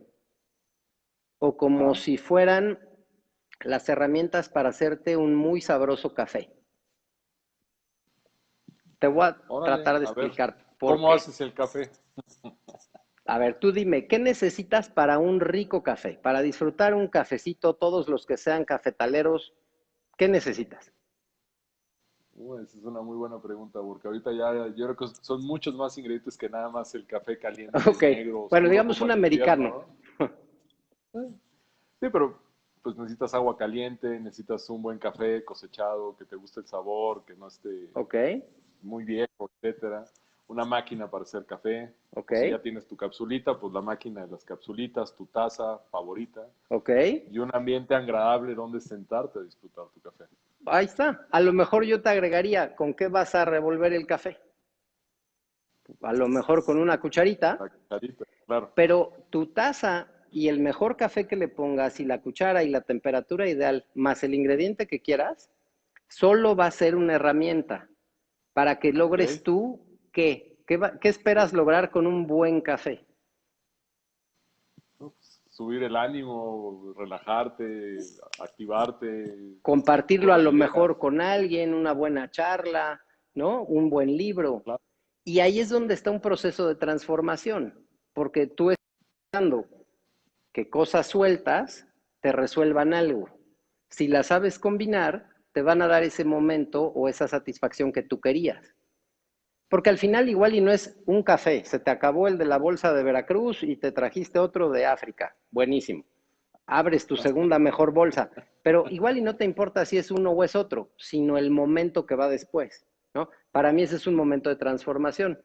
o como Ajá. si fueran las herramientas para hacerte un muy sabroso café. Te voy a Órale, tratar de a ver, explicar por ¿cómo qué. haces el café? A ver, tú dime, ¿qué necesitas para un rico café? Para disfrutar un cafecito, todos los que sean cafetaleros, ¿qué necesitas? Esa es una muy buena pregunta, porque ahorita ya yo creo que son muchos más ingredientes que nada más el café caliente, Ok, negro, bueno, oscuro, digamos como un en invierno, americano. ¿no? Sí, pero pues necesitas agua caliente, necesitas un buen café cosechado, que te guste el sabor, que no esté Ok, muy viejo, etcétera. Una máquina para hacer café, ok, o si ya tienes tu capsulita, pues la máquina de las capsulitas, tu taza favorita ok. y un ambiente agradable donde sentarte a disfrutar tu café. Ahí está. A lo mejor yo te agregaría, ¿con qué vas a revolver el café? A lo mejor con una cucharita, La cucharita, claro. pero tu taza y el mejor café que le pongas y la cuchara y la temperatura ideal, más el ingrediente que quieras, solo va a ser una herramienta para que Ok. logres tú qué. ¿Qué esperas lograr con un buen café? ¿No? Pues, subir el ánimo, relajarte, activarte, Compartirlo a recordar lo ideas. mejor con alguien, una buena charla, ¿no? Un buen libro. Claro, Y ahí es donde está un proceso de transformación, porque tú estás dando que cosas sueltas te resuelvan algo. Si las sabes combinar, te van a dar ese momento o esa satisfacción que tú querías. Porque al final igual y no es un café, se te acabó el de la bolsa de Veracruz y te trajiste otro de África. Buenísimo. Abres tu segunda mejor bolsa, pero igual y no te importa si es uno o es otro, sino el momento que va después, ¿no? Para mí ese es un momento de transformación.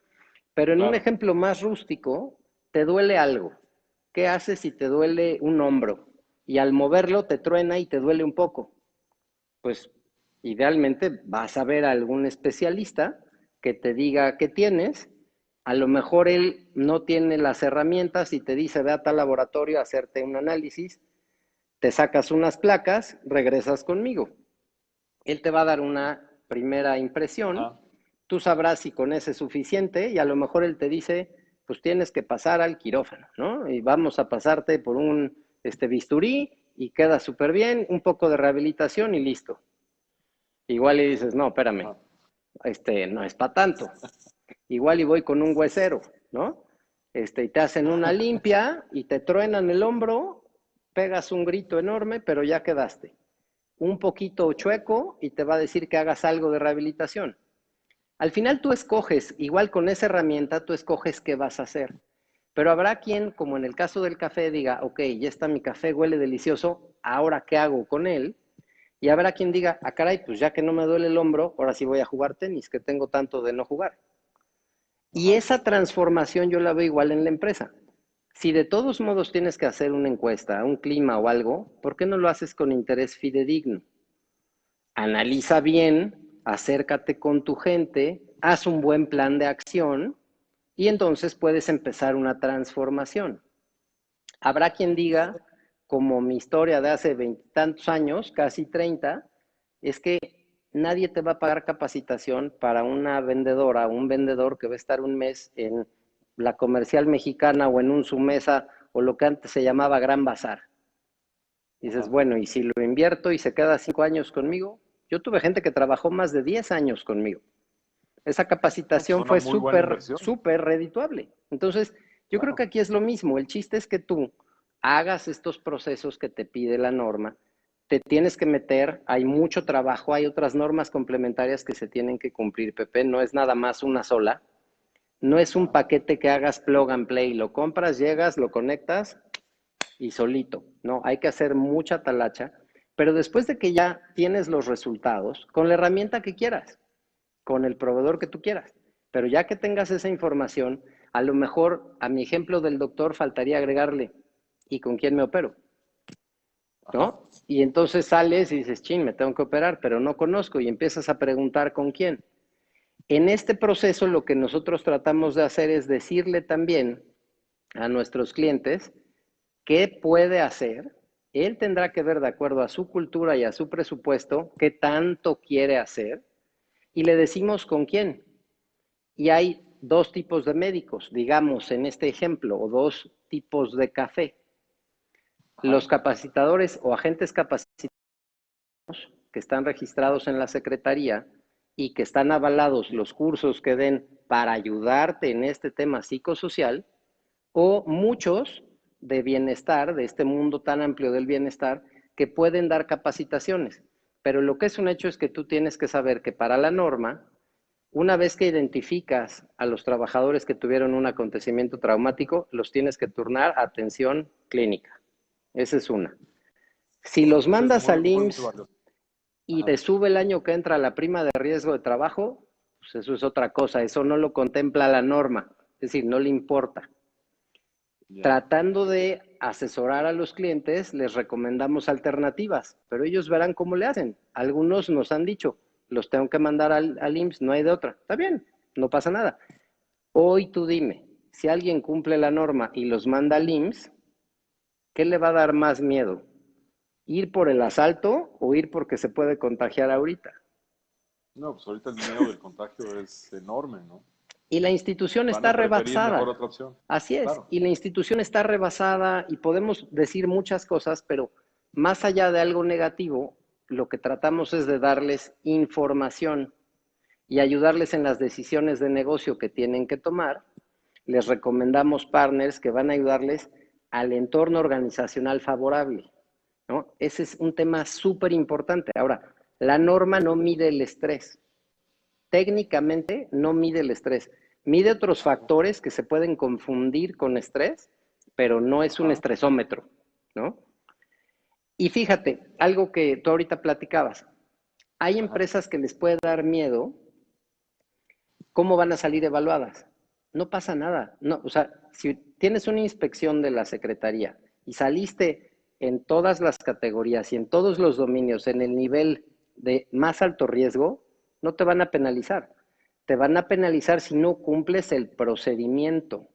Pero en un claro. ejemplo más rústico, te duele algo. ¿Qué haces si te duele un hombro? Y al moverlo te truena y te duele un poco. Pues idealmente vas a ver a algún especialista que te diga qué tienes. A lo mejor él no tiene las herramientas y te dice, ve a tal laboratorio a hacerte un análisis, te sacas unas placas, regresas conmigo. Él te va a dar una primera impresión, Ajá. tú sabrás si con ese es suficiente y a lo mejor él te dice, pues tienes que pasar al quirófano, ¿no? Y vamos a pasarte por un bisturí y queda súper bien, un poco de rehabilitación y listo. Igual y dices, no, espérame, Ajá. no es para tanto. Igual y voy con un huesero, ¿no? Y te hacen una limpia y te truenan el hombro, pegas un grito enorme, pero ya quedaste. Un poquito chueco y te va a decir que hagas algo de rehabilitación. Al final tú escoges, igual con esa herramienta, tú escoges qué vas a hacer. Pero habrá quien, como en el caso del café, diga, ok, ya está mi café, huele delicioso, ahora qué hago con él. Y habrá quien diga, ah, caray, pues ya que no me duele el hombro, ahora sí voy a jugar tenis, que tengo tanto de no jugar. Y Ajá. esa transformación yo la veo igual en la empresa. Si de todos modos tienes que hacer una encuesta, un clima o algo, ¿por qué no lo haces con interés fidedigno? Analiza bien, acércate con tu gente, haz un buen plan de acción y entonces puedes empezar una transformación. Habrá quien diga, como mi historia de hace veintitantos años, casi 30, es que nadie te va a pagar capacitación para una vendedora o un vendedor que va a estar un mes en la comercial mexicana o en un Sumesa o lo que antes se llamaba Gran Bazar. Dices, Ajá. bueno, y si lo invierto y se queda 5 años conmigo, yo tuve gente que trabajó más de 10 años conmigo. Esa No, pues capacitación una fue muy buena súper, inversión. súper redituable. Entonces, yo creo Claro. que aquí es lo mismo. El chiste es que tú hagas estos procesos que te pide la norma, te tienes que meter, hay mucho trabajo, hay otras normas complementarias que se tienen que cumplir, Pepe, no es nada más una sola, no es un Ajá. paquete que hagas plug and play, lo compras, llegas, lo conectas y solito, ¿no? Hay que hacer mucha talacha, pero después de que ya tienes los resultados, con la herramienta que quieras, con el proveedor que tú quieras, pero ya que tengas esa información, a lo mejor a mi ejemplo del doctor faltaría agregarle, ¿y con quién me opero? Ajá. ¿No? Y entonces sales y dices, chin, me tengo que operar, pero no conozco y empiezas a preguntar con quién. En este proceso lo que nosotros tratamos de hacer es decirle también a nuestros clientes qué puede hacer. Él tendrá que ver de acuerdo a su cultura y a su presupuesto qué tanto quiere hacer y le decimos con quién. Y hay dos tipos de médicos, digamos, en este ejemplo, o dos tipos de café. Ajá. Los capacitadores o agentes capacitados que están registrados en la Secretaría y que están avalados los cursos que den para ayudarte en este tema psicosocial, o muchos de bienestar, de este mundo tan amplio del bienestar, que pueden dar capacitaciones. Pero lo que es un hecho es que tú tienes que saber que para la norma, una vez que identificas a los trabajadores que tuvieron un acontecimiento traumático, los tienes que turnar a atención clínica. Esa es una. Si los Eso es mandas muy, al muy IMSS valioso. y Ajá. te sube el año que entra la prima de riesgo de trabajo, pues eso es otra cosa, eso no lo contempla la norma, es decir, no le importa. Ya. Tratando de asesorar a los clientes, les recomendamos alternativas, pero ellos verán cómo le hacen. Algunos nos han dicho, los tengo que mandar al IMSS, no hay de otra. Está bien, no pasa nada. Hoy tú dime, si alguien cumple la norma y los manda al IMSS, ¿qué le va a dar más miedo? ¿Ir por el asalto o ir porque se puede contagiar ahorita? No, pues ahorita el miedo del contagio es enorme, ¿no? Y la institución Van está a preferir mejor rebasada. otra opción. Así es. Claro. Y la institución está rebasada y podemos decir muchas cosas, pero más allá de algo negativo, lo que tratamos es de darles información y ayudarles en las decisiones de negocio que tienen que tomar. Les recomendamos partners que van a ayudarles al entorno organizacional favorable, ¿no? Ese es un tema súper importante. Ahora, la norma no mide el estrés. Técnicamente no mide el estrés. Mide otros factores que se pueden confundir con estrés, pero no es un Ajá. estresómetro, ¿no? Y fíjate, algo que tú ahorita platicabas, hay Ajá. empresas que les puede dar miedo, ¿cómo van a salir evaluadas? No pasa nada, no, o sea, si tienes una inspección de la Secretaría y saliste en todas las categorías y en todos los dominios en el nivel de más alto riesgo, no te van a penalizar. Te van a penalizar si no cumples el procedimiento,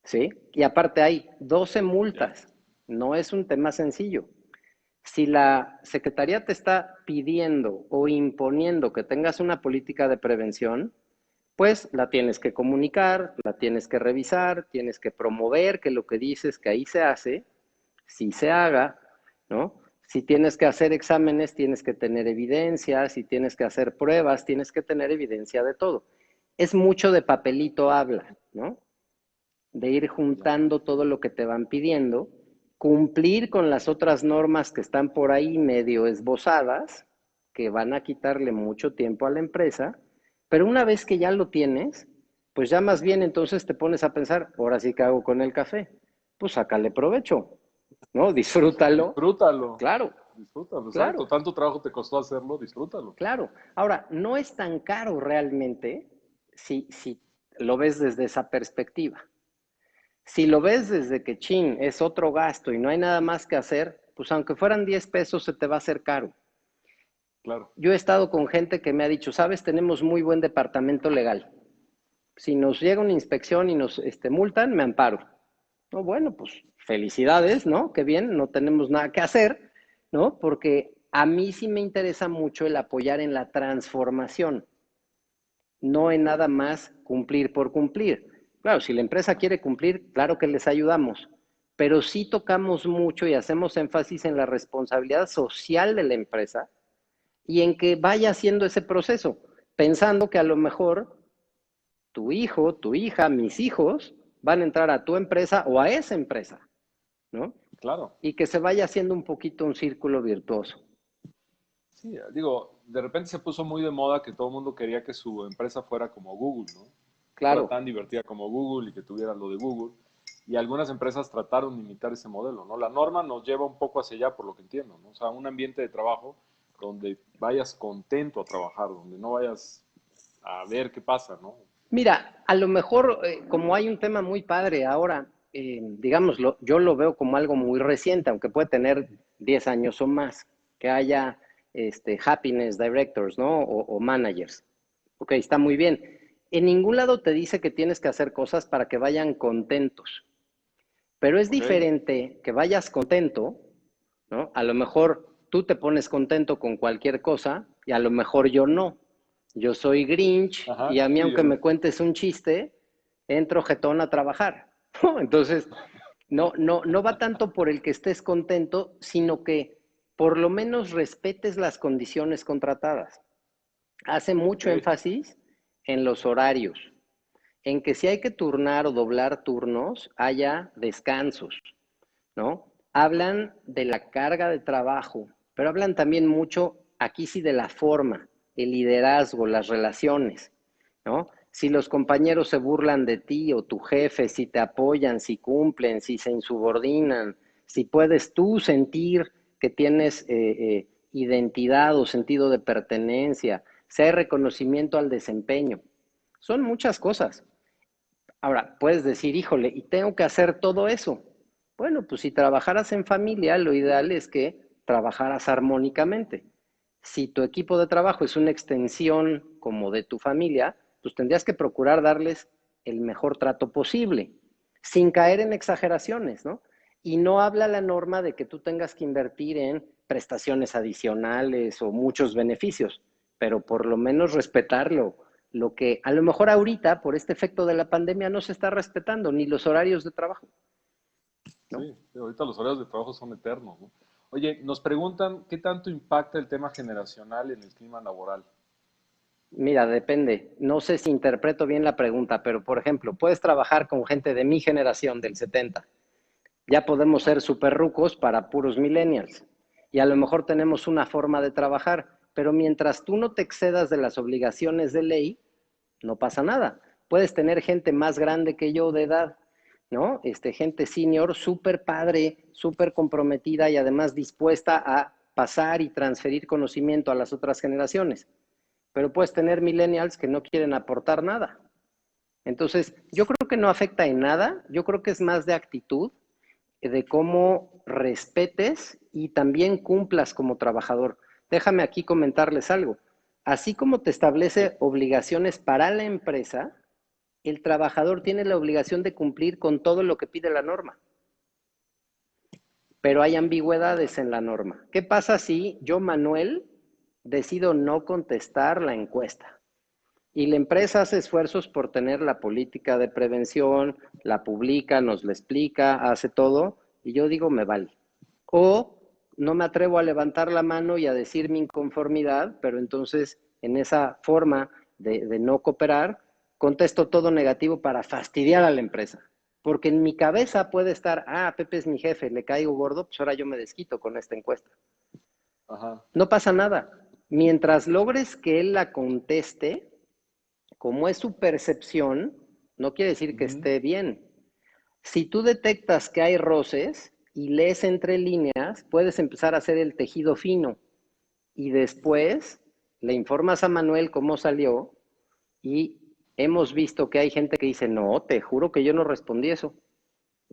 ¿sí? Y aparte hay 12 Ya. multas, no es un tema sencillo. Si la Secretaría te está pidiendo o imponiendo que tengas una política de prevención, pues la tienes que comunicar, la tienes que revisar, tienes que promover que lo que dices que ahí se hace, si se haga, ¿no? Si tienes que hacer exámenes, tienes que tener evidencia, si tienes que hacer pruebas, tienes que tener evidencia de todo. Es mucho de papelito habla, ¿no? De ir Ya. juntando todo lo que te van pidiendo, cumplir con las otras normas que están por ahí medio esbozadas, que van a quitarle mucho tiempo a la empresa, pero una vez que ya lo tienes, pues ya más bien entonces te pones a pensar, ahora sí que hago con el café, pues sácale provecho, ¿no? Disfrútalo, Disfrútalo. claro, Disfrútalo, exacto. claro, Tanto trabajo te costó hacerlo, disfrútalo. claro. Ahora, no es tan caro realmente si lo ves desde esa perspectiva. Si lo ves desde que chin es otro gasto y no hay nada más que hacer, pues aunque fueran 10 pesos se te va a hacer caro. Claro. Yo he estado con gente que me ha dicho, sabes, tenemos muy buen departamento legal. Si nos llega una inspección y nos multan, me amparo. No, bueno, pues felicidades, ¿no? Qué bien, no tenemos nada que hacer, ¿no? Porque a mí sí me interesa mucho el apoyar en la transformación, no en nada más cumplir por cumplir. Claro, si la empresa quiere cumplir, claro que les ayudamos, pero sí tocamos mucho y hacemos énfasis en la responsabilidad social de la empresa y en que vaya haciendo ese proceso, pensando que a lo mejor tu hijo, tu hija, mis hijos van a entrar a tu empresa o a esa empresa, ¿no? Claro. Y que se vaya haciendo un poquito un círculo virtuoso. Sí, digo, de repente se puso muy de moda que todo el mundo quería que su empresa fuera como Google, ¿no? Fuera Claro, tan divertida como Google y que tuviera lo de Google. Y algunas empresas trataron de imitar ese modelo, ¿no? La norma nos lleva un poco hacia allá, por lo que entiendo, ¿no? O sea, un ambiente de trabajo donde vayas contento a trabajar, donde no vayas a ver qué pasa, ¿no? mira, a lo mejor como hay un tema muy padre ahora, digámoslo, yo lo veo como algo muy reciente, aunque puede tener 10 años o más, que haya happiness directors, ¿no? O managers. Ok, está muy bien. En ningún lado te dice que tienes que hacer cosas para que vayan contentos, pero es ¿Ok? diferente que vayas contento, ¿no? A lo mejor tú te pones contento con cualquier cosa y a lo mejor yo no. Yo soy Grinch y Ajá, a mí, sí, aunque me cuentes un chiste, entro jetón a trabajar. Entonces, no va tanto por el que estés contento, sino que por lo menos respetes las condiciones contratadas. Hace ok, mucho énfasis en los horarios, en que si hay que turnar o doblar turnos, haya descansos, ¿no? Hablan de la carga de trabajo, pero hablan también mucho, aquí sí, de la forma, el liderazgo, las relaciones, ¿no? Si los compañeros se burlan de ti o tu jefe, si te apoyan, si cumplen, si se insubordinan, si puedes tú sentir que tienes identidad o sentido de pertenencia, si hay reconocimiento al desempeño. Son muchas cosas. Ahora, puedes decir, híjole, y tengo que hacer todo eso. Bueno, pues si trabajaras en familia, lo ideal es que trabajaras armónicamente. Si tu equipo de trabajo es una extensión como de tu familia, pues tendrías que procurar darles el mejor trato posible, sin caer en exageraciones, ¿no? Y no habla la norma de que tú tengas que invertir en prestaciones adicionales o muchos beneficios, pero por lo menos respetarlo. Lo que a lo mejor ahorita, por este efecto de la pandemia, no se está respetando, ni los horarios de trabajo, ¿no? Sí, sí, ahorita los horarios de trabajo son eternos, ¿no? Oye, nos preguntan qué tanto impacta el tema generacional en el clima laboral. Mira, depende. No sé si interpreto bien la pregunta, pero por ejemplo, puedes trabajar con gente de mi generación, del 70. Ya podemos Ajá. ser super rucos para puros millennials. Y a lo mejor tenemos una forma de trabajar, pero mientras tú no te excedas de las obligaciones de ley, no pasa nada. Puedes tener gente más grande que yo de edad, ¿no? Gente senior, súper padre, súper comprometida y además dispuesta a pasar y transferir conocimiento a las otras generaciones. Pero puedes tener millennials que no quieren aportar nada. Entonces, yo creo que no afecta en nada, yo creo que es más de actitud, de cómo respetes y también cumplas como trabajador. Déjame aquí comentarles algo. Así como te Sí, establece obligaciones para la empresa, el trabajador tiene la obligación de cumplir con todo lo que pide la norma, pero hay ambigüedades en la norma. ¿Qué pasa si yo, Manuel, decido no contestar la encuesta? Y la empresa hace esfuerzos por tener la política de prevención, la publica, nos la explica, hace todo, y yo digo, me vale. O no me atrevo a levantar la mano y a decir mi inconformidad, pero entonces en esa forma de no cooperar, contesto todo negativo para fastidiar a la empresa. Porque en mi cabeza puede estar, ah, Pepe es mi jefe, le caigo gordo, pues ahora yo me desquito con esta encuesta. ajá. No pasa nada. Mientras logres que él la conteste, como es su percepción, no quiere decir que Ujú. esté bien. Si tú detectas que hay roces y lees entre líneas, puedes empezar a hacer el tejido fino y después le informas a Manuel cómo salió y hemos visto que hay gente que dice, no, te juro que yo no respondí eso,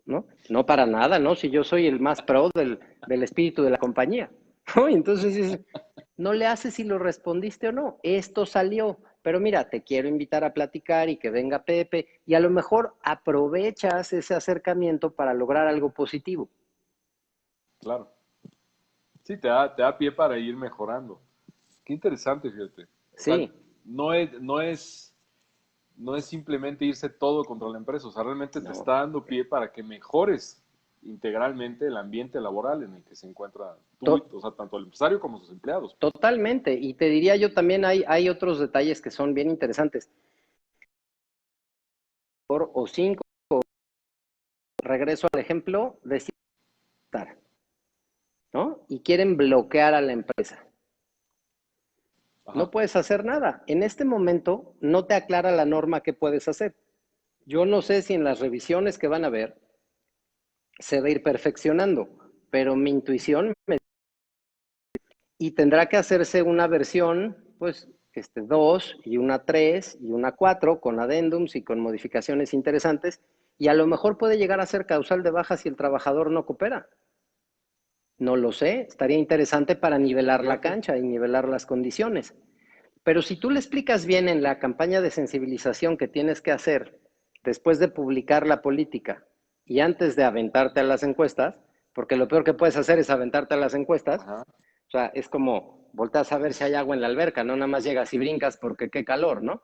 ¿no? No para nada, ¿no? Si yo soy el más pro del espíritu de la compañía, ¿no? Y entonces no le haces si lo respondiste o no, esto salió, pero mira, te quiero invitar a platicar y que venga Pepe, y a lo mejor aprovechas ese acercamiento para lograr algo positivo. Claro. Sí, te da pie para ir mejorando. Qué interesante, fíjate. O sea, Sí, no es simplemente irse todo contra la empresa, o sea, realmente te no, está dando pie para que mejores integralmente el ambiente laboral en el que se encuentra tú, to o sea, tanto el empresario como sus empleados, pues. totalmente. Y te diría yo también hay otros detalles que son bien interesantes. O cinco, regreso al ejemplo de estar, ¿no? Y quieren bloquear a la empresa. No Ajá, puedes hacer nada. En este momento no te aclara la norma que puedes hacer. Yo no sé si en las revisiones que van a ver se va a ir perfeccionando, pero mi intuición me... Y tendrá que hacerse una versión, pues, 2 y una 3 y una 4 con adendums y con modificaciones interesantes, y a lo mejor puede llegar a ser causal de baja si el trabajador no coopera. No lo sé, estaría interesante para nivelar la fíjate. cancha y nivelar las condiciones. Pero si tú le explicas bien en la campaña de sensibilización que tienes que hacer después de publicar la política y antes de aventarte a las encuestas, porque lo peor que puedes hacer es aventarte a las encuestas, Ajá. o sea, es como volteas a ver si hay agua en la alberca, no nada más llegas y brincas porque qué calor, ¿no?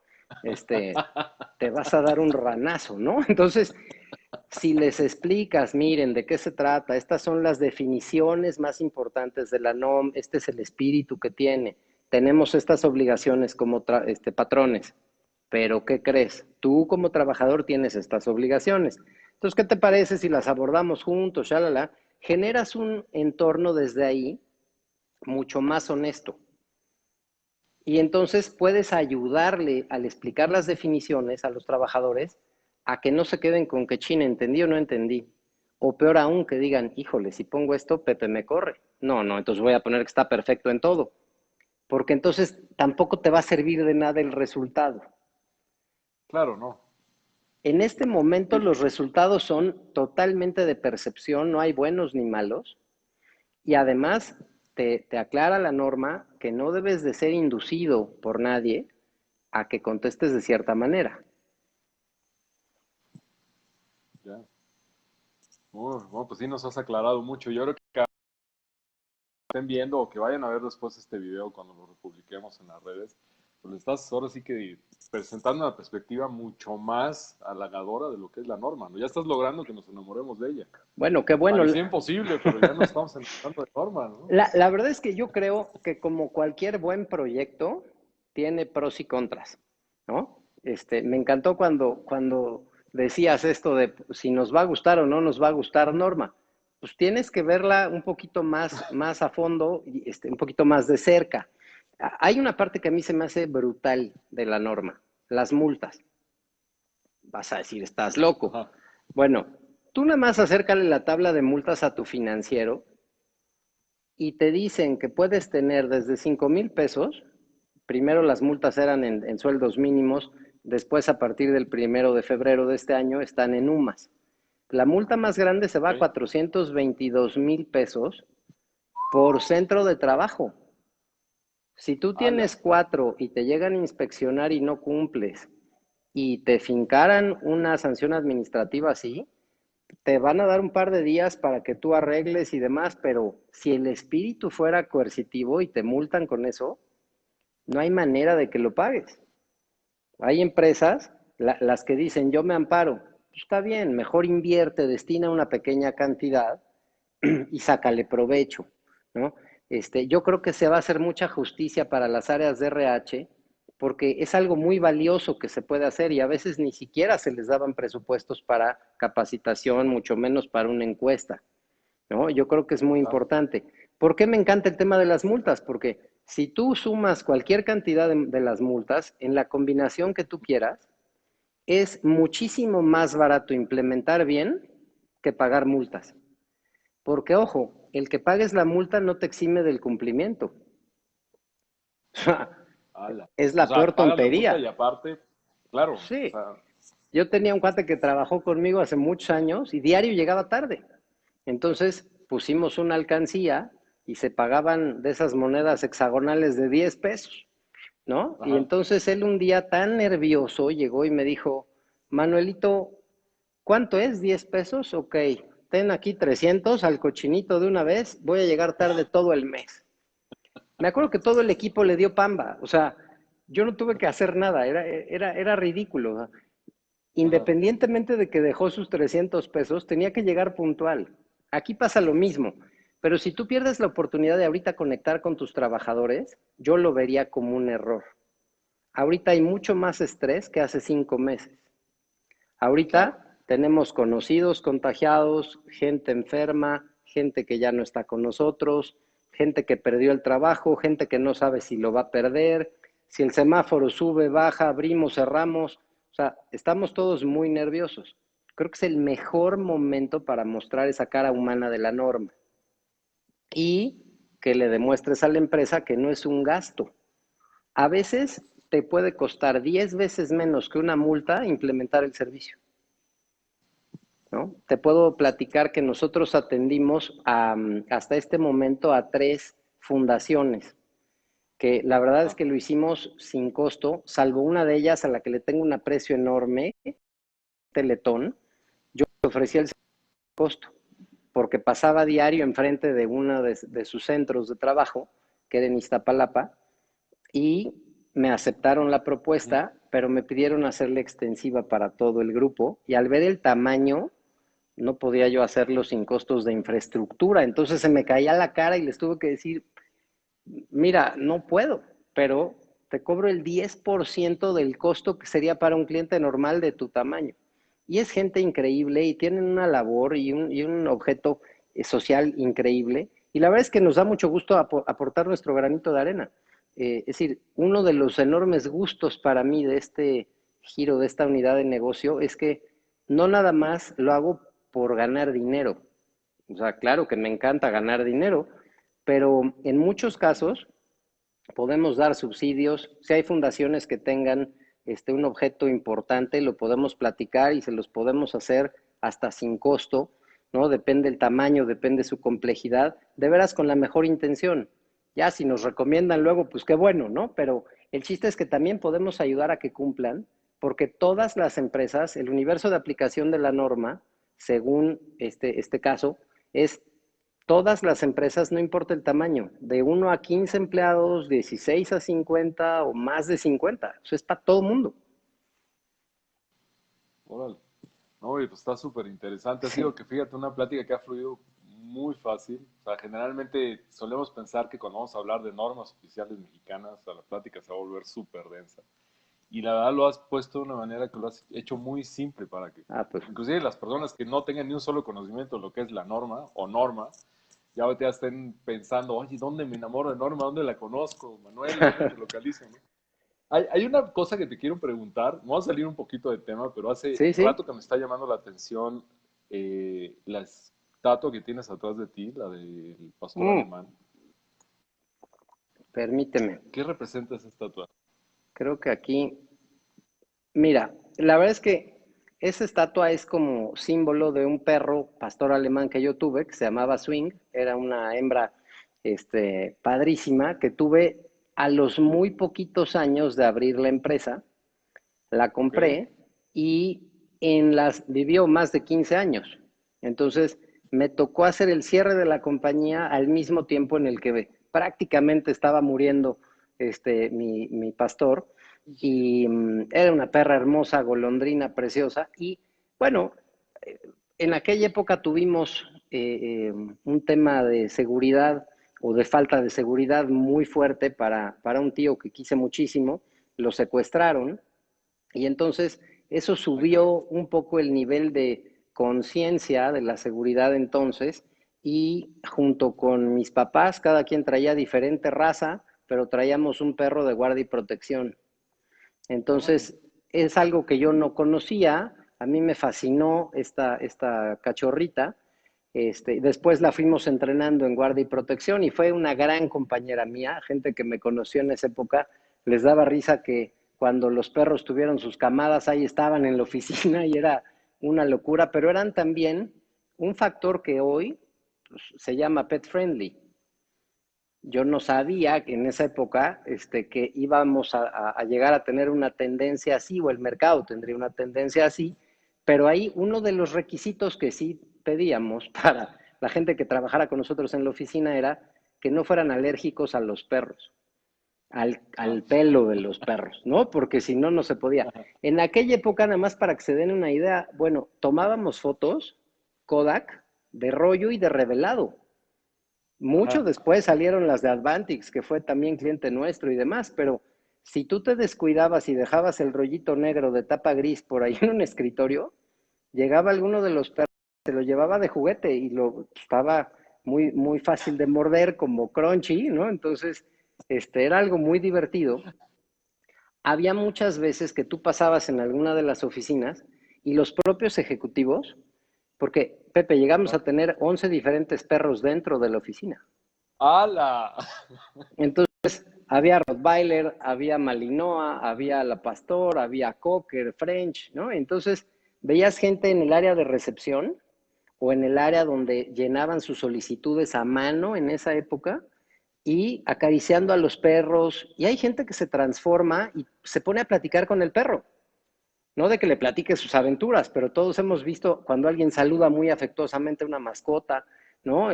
Te vas a dar un ranazo, ¿no? Entonces, si les explicas, miren, de qué se trata, estas son las definiciones más importantes de la NOM, este es el espíritu que tiene, tenemos estas obligaciones como patrones, pero ¿qué crees? Tú como trabajador tienes estas obligaciones. Entonces, ¿qué te parece si las abordamos juntos? Shalala? Generas un entorno desde ahí mucho más honesto. Y entonces puedes ayudarle al explicar las definiciones a los trabajadores a que no se queden con que China entendí o no entendí. O peor aún, que digan, híjole, si pongo esto, Pepe me corre. No, no, entonces voy a poner que está perfecto en todo. Porque entonces tampoco te va a servir de nada el resultado. Claro, no. En este momento los resultados son totalmente de percepción, no hay buenos ni malos, y además te aclara la norma que no debes de ser inducido por nadie a que contestes de cierta manera. Ya. Bueno, pues sí nos has aclarado mucho. Yo creo que estén viendo o que vayan a ver después este video cuando lo publiquemos en las redes, pues le estás ahora sí que presentando una perspectiva mucho más halagadora de lo que es la norma, ¿no? Ya estás logrando que nos enamoremos de ella. Bueno, qué bueno. Parecía imposible, pero ya nos estamos enamorando de norma, ¿no? La verdad es que yo creo que como cualquier buen proyecto, tiene pros y contras, ¿no? Me encantó cuando decías esto de si nos va a gustar o no nos va a gustar Norma. Pues tienes que verla un poquito más a fondo y un poquito más de cerca. Hay una parte que a mí se me hace brutal de la norma, las multas. Vas a decir, estás loco. Ajá. Bueno, tú nada más acércale la tabla de multas a tu financiero y te dicen que puedes tener desde 5,000 pesos, primero las multas eran en sueldos mínimos, después a partir del 1 de febrero de este año están en UMAS. La multa más grande se va a Ok. 422,000 pesos por centro de trabajo. Si tú Ala. tienes 4 y te llegan a inspeccionar y no cumples y te fincaran una sanción administrativa así, te van a dar un par de días para que tú arregles y demás, pero si el espíritu fuera coercitivo y te multan con eso, no hay manera de que lo pagues. Hay empresas, las que dicen yo me amparo, pues está bien, mejor invierte, destina una pequeña cantidad y sácale provecho, ¿no? Yo creo que se va a hacer mucha justicia para las áreas de RH porque es algo muy valioso que se puede hacer y a veces ni siquiera se les daban presupuestos para capacitación, mucho menos para una encuesta, ¿no? Yo creo que es muy Claro. importante. ¿Por qué me encanta el tema de las multas? Porque si tú sumas cualquier cantidad de las multas en la combinación que tú quieras, es muchísimo más barato implementar bien que pagar multas. Porque, ojo, el que pagues la multa no te exime del cumplimiento. Ala. Es O la peor sea, pagas la multa y tontería. aparte, claro, o Sí. sea, Yo tenía un cuate que trabajó conmigo hace muchos años y diario llegaba tarde. Entonces pusimos una alcancía y se pagaban de esas monedas hexagonales de 10 pesos, ¿no? Y ajá. entonces él un día tan nervioso llegó y me dijo, Manuelito, ¿cuánto es? ¿10 pesos? Ok, ten aquí 300 al cochinito de una vez, voy a llegar tarde todo el mes. Me acuerdo que todo el equipo le dio pamba, o sea, yo no tuve que hacer nada, era ridículo. Ajá. Independientemente de que dejó sus 300 pesos, tenía que llegar puntual. Aquí pasa lo mismo, pero si tú pierdes la oportunidad de ahorita conectar con tus trabajadores, yo lo vería como un error. Ahorita hay mucho más estrés que hace 5 meses. Claro. Ahorita tenemos conocidos contagiados, gente enferma, gente que ya no está con nosotros, gente que perdió el trabajo, gente que no sabe si lo va a perder, si el semáforo sube, baja, abrimos, cerramos. O sea, estamos todos muy nerviosos. Creo que es el mejor momento para mostrar esa cara humana de la norma y que le demuestres a la empresa que no es un gasto. A veces te puede costar 10 veces menos que una multa implementar el servicio. ¿No? Te puedo platicar que nosotros atendimos hasta este momento a 3 fundaciones, que la verdad es Ajá. que lo hicimos sin costo, salvo una de ellas a la que le tengo un aprecio enorme, Teletón. Yo le ofrecía el costo, porque pasaba diario enfrente de uno de sus centros de trabajo, que era en Iztapalapa, y me aceptaron la Ujú. propuesta, pero me pidieron hacerla extensiva para todo el grupo, y al ver el tamaño no podía yo hacerlo sin costos de infraestructura. Entonces se me caía la cara y les tuve que decir, mira, no puedo, pero te cobro el 10% del costo que sería para un cliente normal de tu tamaño. Y es gente increíble y tienen una labor y un objeto social increíble. Y la verdad es que nos da mucho gusto aportar nuestro granito de arena. Es decir, uno de los enormes gustos para mí de este giro, de esta unidad de negocio, es que no nada más lo hago por ganar dinero. O sea, claro que me encanta ganar dinero, pero en muchos casos podemos dar subsidios. Si hay fundaciones que tengan un objeto importante, lo podemos platicar y se los podemos hacer hasta sin costo, ¿no? Depende el tamaño, depende su complejidad, de veras con la mejor intención. Ya si nos recomiendan luego, pues qué bueno, ¿no? Pero el chiste es que también podemos ayudar a que cumplan, porque todas las empresas, el universo de aplicación de la norma, según este caso, es todas las empresas, no importa el tamaño, de 1 a 15 empleados, 16 a 50 o más de 50. Eso es para todo el mundo. Órale. No, y pues está súper interesante. Ha sido Sí. que, fíjate, una plática que ha fluido muy fácil. O sea, generalmente solemos pensar que cuando vamos a hablar de normas oficiales mexicanas, o sea, la plática se va a volver súper densa. Y la verdad lo has puesto de una manera que lo has hecho muy simple para que, Ah, pues inclusive las personas que no tengan ni un solo conocimiento de lo que es la norma o norma, ya ahorita estén pensando, oye, ¿dónde me enamoro de Norma? ¿Dónde la conozco? Manuel, ¿dónde te localizo? ¿No? Hay una cosa que te quiero preguntar, vamos a salir un poquito de tema, pero hace sí, sí. rato que me está llamando la atención la estatua que tienes atrás de ti, la del pastor Mm, alemán. permíteme. ¿Qué representa esa estatua? Creo que aquí, mira, la verdad es que esa estatua es como símbolo de un perro pastor alemán que yo tuve, que se llamaba Swing. Era una hembra, padrísima, que tuve a los muy poquitos años de abrir la empresa. La ¿Ok? compré y vivió más de 15 años. Entonces, me tocó hacer el cierre de la compañía al mismo tiempo en el que prácticamente estaba muriendo mi pastor. Y era una perra hermosa, golondrina, preciosa. Y bueno, eh, en aquella época tuvimos un tema de seguridad o de falta de seguridad muy fuerte para un tío que quise muchísimo. Lo secuestraron y entonces eso Ay, caray. subió un poco el nivel de conciencia de la seguridad entonces y junto con mis papás, cada quien traía diferente raza, pero traíamos un perro de guardia y protección. Órale. Entonces es algo que yo no conocía, a mí me fascinó esta cachorrita. Después la fuimos entrenando en guardia y protección y fue una gran compañera mía, gente que me conoció en esa época, les daba risa que cuando los perros tuvieron sus camadas, ahí estaban en la oficina y era una locura, pero eran también un factor que hoy pues, se llama pet friendly. Yo no sabía que en esa época que íbamos a llegar a tener una tendencia así, o el mercado tendría una tendencia así, pero ahí uno de los requisitos que sí pedíamos para la gente que trabajara con nosotros en la oficina era que no fueran alérgicos a los perros, Ah, al pelo de los perros, ¿no? Porque si no, no se podía. En aquella época, nada más para que se den una idea, bueno, tomábamos fotos Kodak de rollo y de revelado. Mucho ajá. después salieron las de Advantix, que fue también cliente nuestro y demás, pero si tú te descuidabas y dejabas el rollito negro de tapa gris por ahí en un escritorio, llegaba alguno de los perros, se lo llevaba de juguete y lo estaba muy, muy fácil de morder como crunchy, ¿no? Entonces, era algo muy divertido. Había muchas veces que tú pasabas en alguna de las oficinas y los propios ejecutivos, porque, Pepe, llegamos Ajá. a tener 11 diferentes perros dentro de la oficina. ¡Hala! Entonces, había Rottweiler, había Malinois, había La Pastor, había Cocker, French, ¿no? Entonces, veías gente en el área de recepción o en el área donde llenaban sus solicitudes a mano en esa época y acariciando a los perros. Y hay gente que se transforma y se pone a platicar con el perro. No de que le platique sus aventuras, pero todos hemos visto cuando alguien saluda muy afectuosamente a una mascota, ¿no?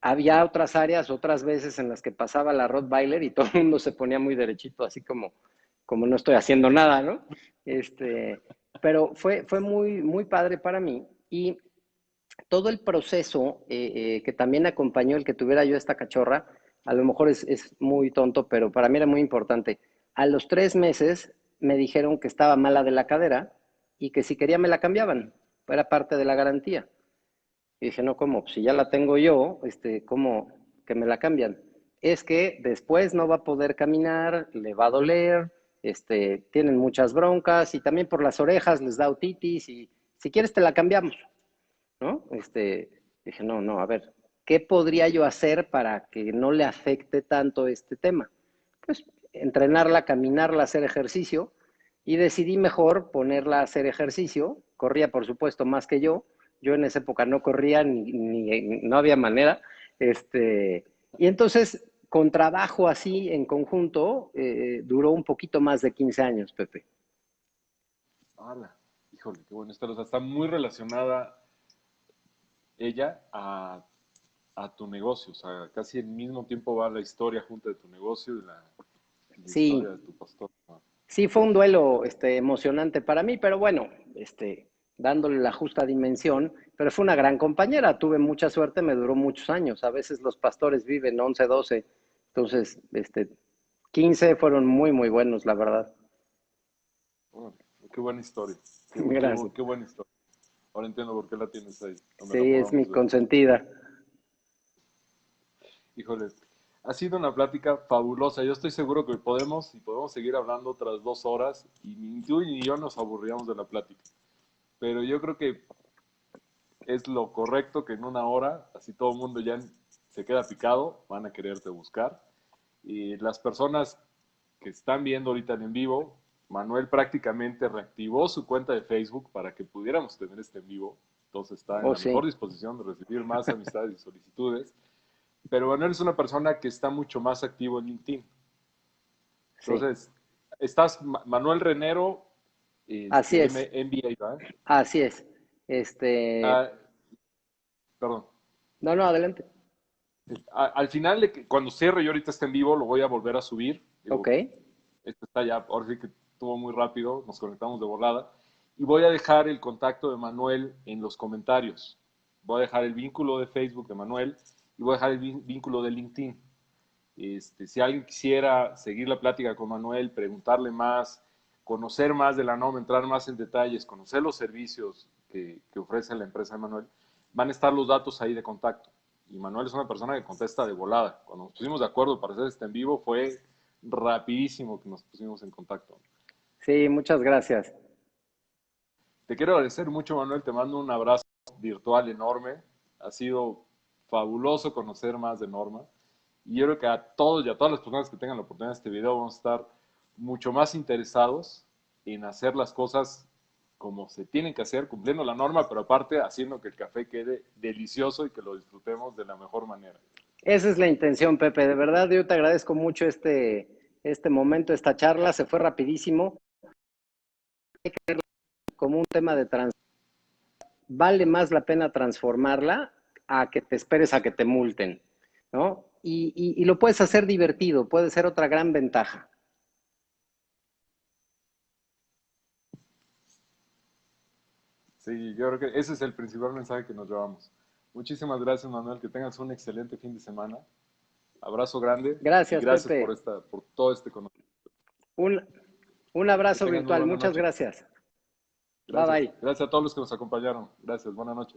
Había otras áreas, otras veces en las que pasaba la Rottweiler y todo el mundo se ponía muy derechito, así como no estoy haciendo nada, ¿no? Pero fue muy, muy padre para mí y todo el proceso que también acompañó el que tuviera yo esta cachorra, a lo mejor es muy tonto, pero para mí era muy importante. A los 3 meses me dijeron que estaba mala de la cadera y que si quería me la cambiaban, era parte de la garantía. Y dije, no, ¿cómo? Pues si ya la tengo yo, ¿cómo que me la cambian? Es que después no va a poder caminar, le va a doler, tienen muchas broncas y también por las orejas les da otitis y si quieres te la cambiamos. ¿No? Dije, no, no, a ver, ¿qué podría yo hacer para que no le afecte tanto este tema? Pues entrenarla, caminarla, hacer ejercicio. y decidí mejor ponerla a hacer ejercicio. Corría, por supuesto, más que yo. Yo en esa época no corría no había manera. Y entonces, con trabajo así en conjunto, duró un poquito más de 15 años, Pepe. ¡Hala! Híjole, qué buena historia. O sea, está muy relacionada ella a tu negocio. O sea, casi al mismo tiempo va la historia junto de tu negocio y la historia Sí, de tu pastor. ¿No? sí fue un duelo emocionante para mí, pero bueno, dándole la justa dimensión, pero fue una gran compañera, tuve mucha suerte, me duró muchos años, a veces los pastores viven 11, 12, entonces 15 fueron muy, muy buenos, la verdad. Órale, qué buena historia. Gracias. Qué buena historia. Ahora entiendo por qué la tienes ahí, donde la Sí, es mi podamos ver. consentida. Híjole, ha sido una plática fabulosa. Yo estoy seguro que podemos seguir hablando otras 2 horas y ni tú ni yo nos aburríamos de la plática. Pero yo creo que es lo correcto que en 1 hora, así todo el mundo ya se queda picado, van a quererte buscar. Y las personas que están viendo ahorita en vivo, Manuel prácticamente reactivó su cuenta de Facebook para que pudiéramos tener este en vivo. Entonces está en Oh, la mejor sí, disposición de recibir más amistades y solicitudes. Pero Manuel es una persona que está mucho más activo en LinkedIn. sí, Entonces, estás Manuel Renero, así es, MBA, ¿verdad? así es. Este, Ah, perdón. no, no, adelante. Al final, cuando cierre yo ahorita este en vivo, lo voy a volver a subir. Ok, Digo, esto está ya, ahora sí que estuvo muy rápido, nos conectamos de volada. Y voy a dejar el contacto de Manuel en los comentarios. Voy a dejar el vínculo de Facebook de Manuel y voy a dejar el vínculo de LinkedIn. Si alguien quisiera seguir la plática con Manuel, preguntarle más, conocer más de la NOM, entrar más en detalles, conocer los servicios que ofrece la empresa de Manuel, van a estar los datos ahí de contacto. Y Manuel es una persona que contesta de volada. Cuando nos pusimos de acuerdo para hacer este en vivo, fue rapidísimo que nos pusimos en contacto. sí, muchas gracias. Te quiero agradecer mucho, Manuel. Te mando un abrazo virtual enorme. Ha sido fabuloso conocer más de Norma. Y yo creo que a todos y a todas las personas que tengan la oportunidad de este video vamos a estar mucho más interesados en hacer las cosas como se tienen que hacer, cumpliendo la norma, pero aparte haciendo que el café quede delicioso y que lo disfrutemos de la mejor manera. Esa es la intención, Pepe. De verdad, yo te agradezco mucho este momento, esta charla. Se fue rapidísimo. Como un tema de vale más la pena transformarla a que te esperes a que te multen, ¿no? Y lo puedes hacer divertido, puede ser otra gran ventaja. Sí, yo creo que ese es el principal mensaje que nos llevamos. Muchísimas gracias, Manuel. Que tengas un excelente fin de semana. Abrazo grande y Gracias, gracias Pepe. por todo este conocimiento. Un, un Que abrazo tengan muy virtual. buena Muchas noche. gracias. Bye Gracias. bye. Gracias a todos los que nos acompañaron. Gracias. Buena noche.